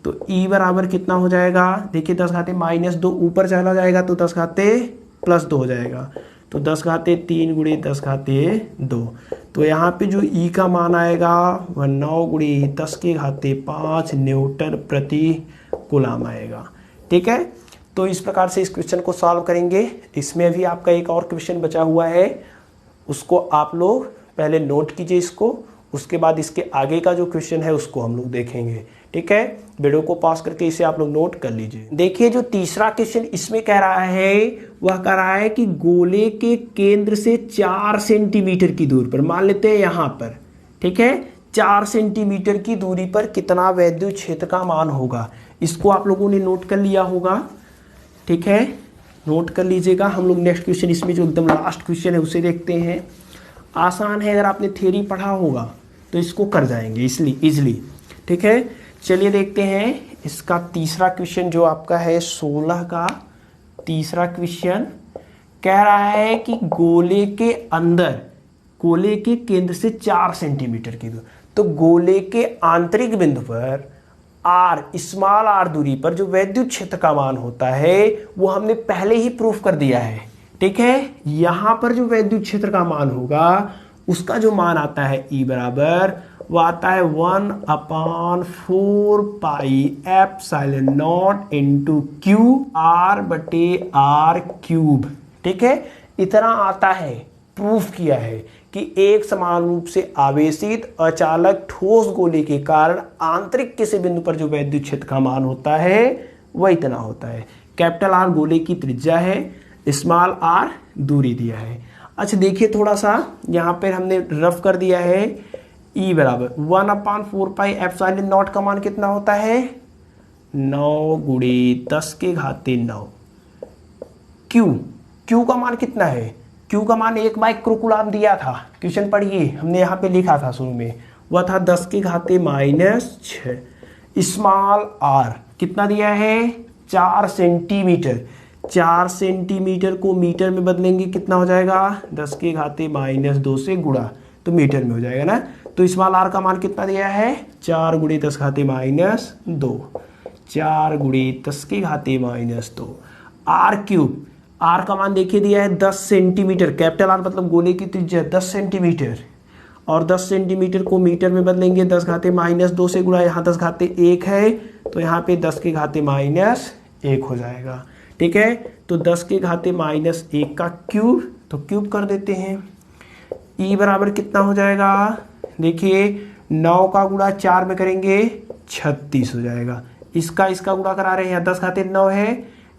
तो E बराबर कितना हो जाएगा, देखिए 10 घाते -2 ऊपर चला जाएगा तो 10 घाते +2 हो जाएगा। तो 10 घाते 3 गुणे 10 घाते 2। तो यहाँ पे जो E का मान आएगा वह 9 गुणे 10 के घाते 5 न्यूटन प्रति कूलम आएगा। ठीक है, तो इस प्रकार से इस क्वेश्चन को सॉल्व करेंगे। इसमें अभी आपका एक और क्वेश्चन बचा हुआ है, उसको आप लोग पहले नोट कीजिए इसको, उसके बाद इसके आगे का जो क्वेश्चन है उसको हम लोग देखेंगे। ठीक है, वीडियो को पॉज करके इसे आप लोग नोट कर लीजिए। देखिए जो तीसरा क्वेश्चन इसमें कह रहा है वह कह रहा है कि गोले के केंद्र से 4 सेंटीमीटर की दूरी पर, मान लेते हैं यहाँ पर, ठीक है 4 सेंटीमीटर की दूरी पर कितना वैद्युत क्षेत्र का मान होगा। इसको आप लोगों ने नोट कर लिया होगा। ठीक है, नोट कर लीजिएगा। हम लोग नेक्स्ट क्वेश्चन इसमें जो एकदम लास्ट क्वेश्चन है उसे देखते हैं। आसान है, अगर आपने थ्योरी पढ़ा होगा तो इसको कर जाएंगे इसलिए इजली। ठीक है, चलिए देखते हैं इसका तीसरा क्वेश्चन जो आपका है 16 का तीसरा क्वेश्चन कह रहा है कि गोले के अंदर, गोले के केंद्र से 4 सेंटीमीटर की दूरी, तो गोले के आंतरिक बिंदु पर स्मॉल r दूरी पर जो वैद्युत क्षेत्र का मान होता है वो हमने पहले ही प्रूफ कर दिया है। ठीक है, यहां पर जो वैद्युत क्षेत्र का मान होगा उसका जो मान आता है E बराबर वो आता है 1/4πε0 इंटू Q/R²। ठीक है, इतना आता है, प्रूफ किया है कि एक समान रूप से आवेशित अचालक ठोस गोले के कारण आंतरिक किसी बिंदु पर जो वैद्युत क्षेत्र का मान होता है वह इतना होता है। कैपिटल R गोले की त्रिज्या है, स्मॉल r दूरी दिया है। अच्छा देखिए थोड़ा सा यहाँ पर हमने रफ कर दिया है। E बराबर 1/4πε0 का मान कितना होता है 9 गुणे 10 के घाते 9। Q का मान कितना है, Q का मान 1 माइक्रोकूलम दिया था, क्वेश्चन पढ़िए हमने यहाँ पे लिखा था शुरू में, वह था 10 के घाते -6। स्मॉल r कितना दिया है 4 सेंटीमीटर, 4 सेंटीमीटर को मीटर में बदलेंगे कितना हो जाएगा 10 के घाते -2 से गुणा तो मीटर में हो जाएगा ना। तो स्मॉल r का मान कितना दिया है 4 गुणे 10 घाते -2, 4 गुणे 10 के घाते -2। R³ आर का मान देखिए दिया है 10 सेंटीमीटर, कैपिटल आर मतलब गोले की त्रिज्या 10 सेंटीमीटर, और 10 सेंटीमीटर को मीटर में बदलेंगे 10 घाते -2 से गुणा, यहाँ 10 घाते 1 है तो यहाँ पे 10 के घाते -1 हो जाएगा। ठीक है, तो 10 के घाते -1 का क्यूब, तो क्यूब कर देते हैं। ई बराबर कितना हो जाएगा, देखिए 9 का गुणा 4 में करेंगे 36 हो जाएगा। इसका गुणा करा रहे हैं, यहाँ 10 घाते 9 है,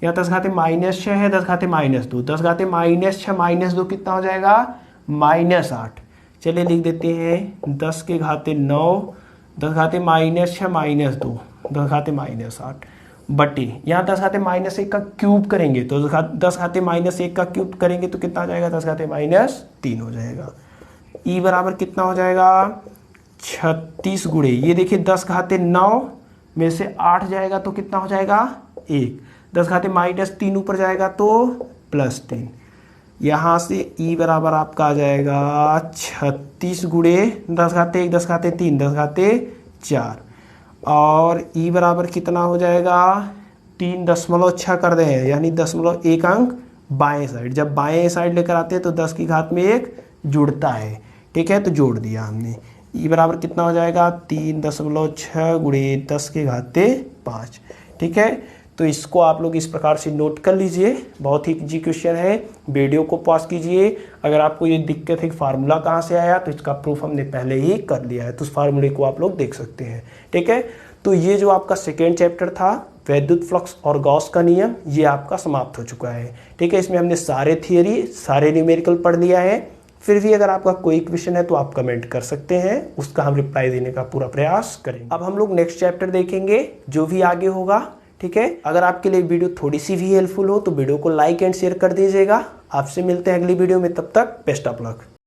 यहाँ 10 घाते -6 है, 10 घाते -2, 10 घाते -6 -2 कितना हो जाएगा -8। चलिए लिख देते हैं 10 के घाते 9, 10 घाते -6 -2, 10 घाते -8 बटे, यहाँ 10 घाते -1 का क्यूब करेंगे तो 10 घाते -1 का क्यूब करेंगे तो कितना आ जाएगा 10 घाते -3 हो जाएगा। ई बराबर कितना हो जाएगा 36 गुणे, ये देखिए 10 घाते 9 में से 8 जाएगा तो कितना हो जाएगा 1, 10 घाते -3 ऊपर जाएगा तो +3, यहाँ से ई बराबर आपका आ जाएगा 36 गुणे 10 घाते 1, 10 घाते 3, 10 घाते 4, और ई बराबर कितना हो जाएगा 3.6 कर दें, यानी 0.1 अंक बाएं साइड, जब बाएं साइड लेकर आते हैं तो 10 की घात में 1 जुड़ता है। ठीक है, तो जोड़ दिया हमने। ई बराबर कितना हो जाएगा 3.6 गुणे 10 के घाते 5। ठीक है, तो इसको आप लोग इस प्रकार से नोट कर लीजिए, बहुत ही इजी क्वेश्चन है। वीडियो को पॉज कीजिए, अगर आपको ये दिक्कत है कि फार्मूला कहाँ से आया तो इसका प्रूफ हमने पहले ही कर लिया है, तो उस फार्मूले को आप लोग देख सकते हैं। ठीक है, तो ये जो आपका सेकेंड चैप्टर था वैद्युत फ्लक्स और गॉस का नियम, ये आपका समाप्त हो चुका है। ठीक है, इसमें हमने सारे थियरी सारे न्यूमेरिकल पढ़ लिया है। फिर भी अगर आपका कोई क्वेश्चन है तो आप कमेंट कर सकते हैं, उसका हम रिप्लाई देने का पूरा प्रयास करेंगे। अब हम लोग नेक्स्ट चैप्टर देखेंगे जो भी आगे होगा। ठीक है, अगर आपके लिए वीडियो थोड़ी सी भी हेल्पफुल हो तो वीडियो को लाइक एंड शेयर कर दीजिएगा। आपसे मिलते हैं अगली वीडियो में, तब तक बेस्ट ऑफ लक।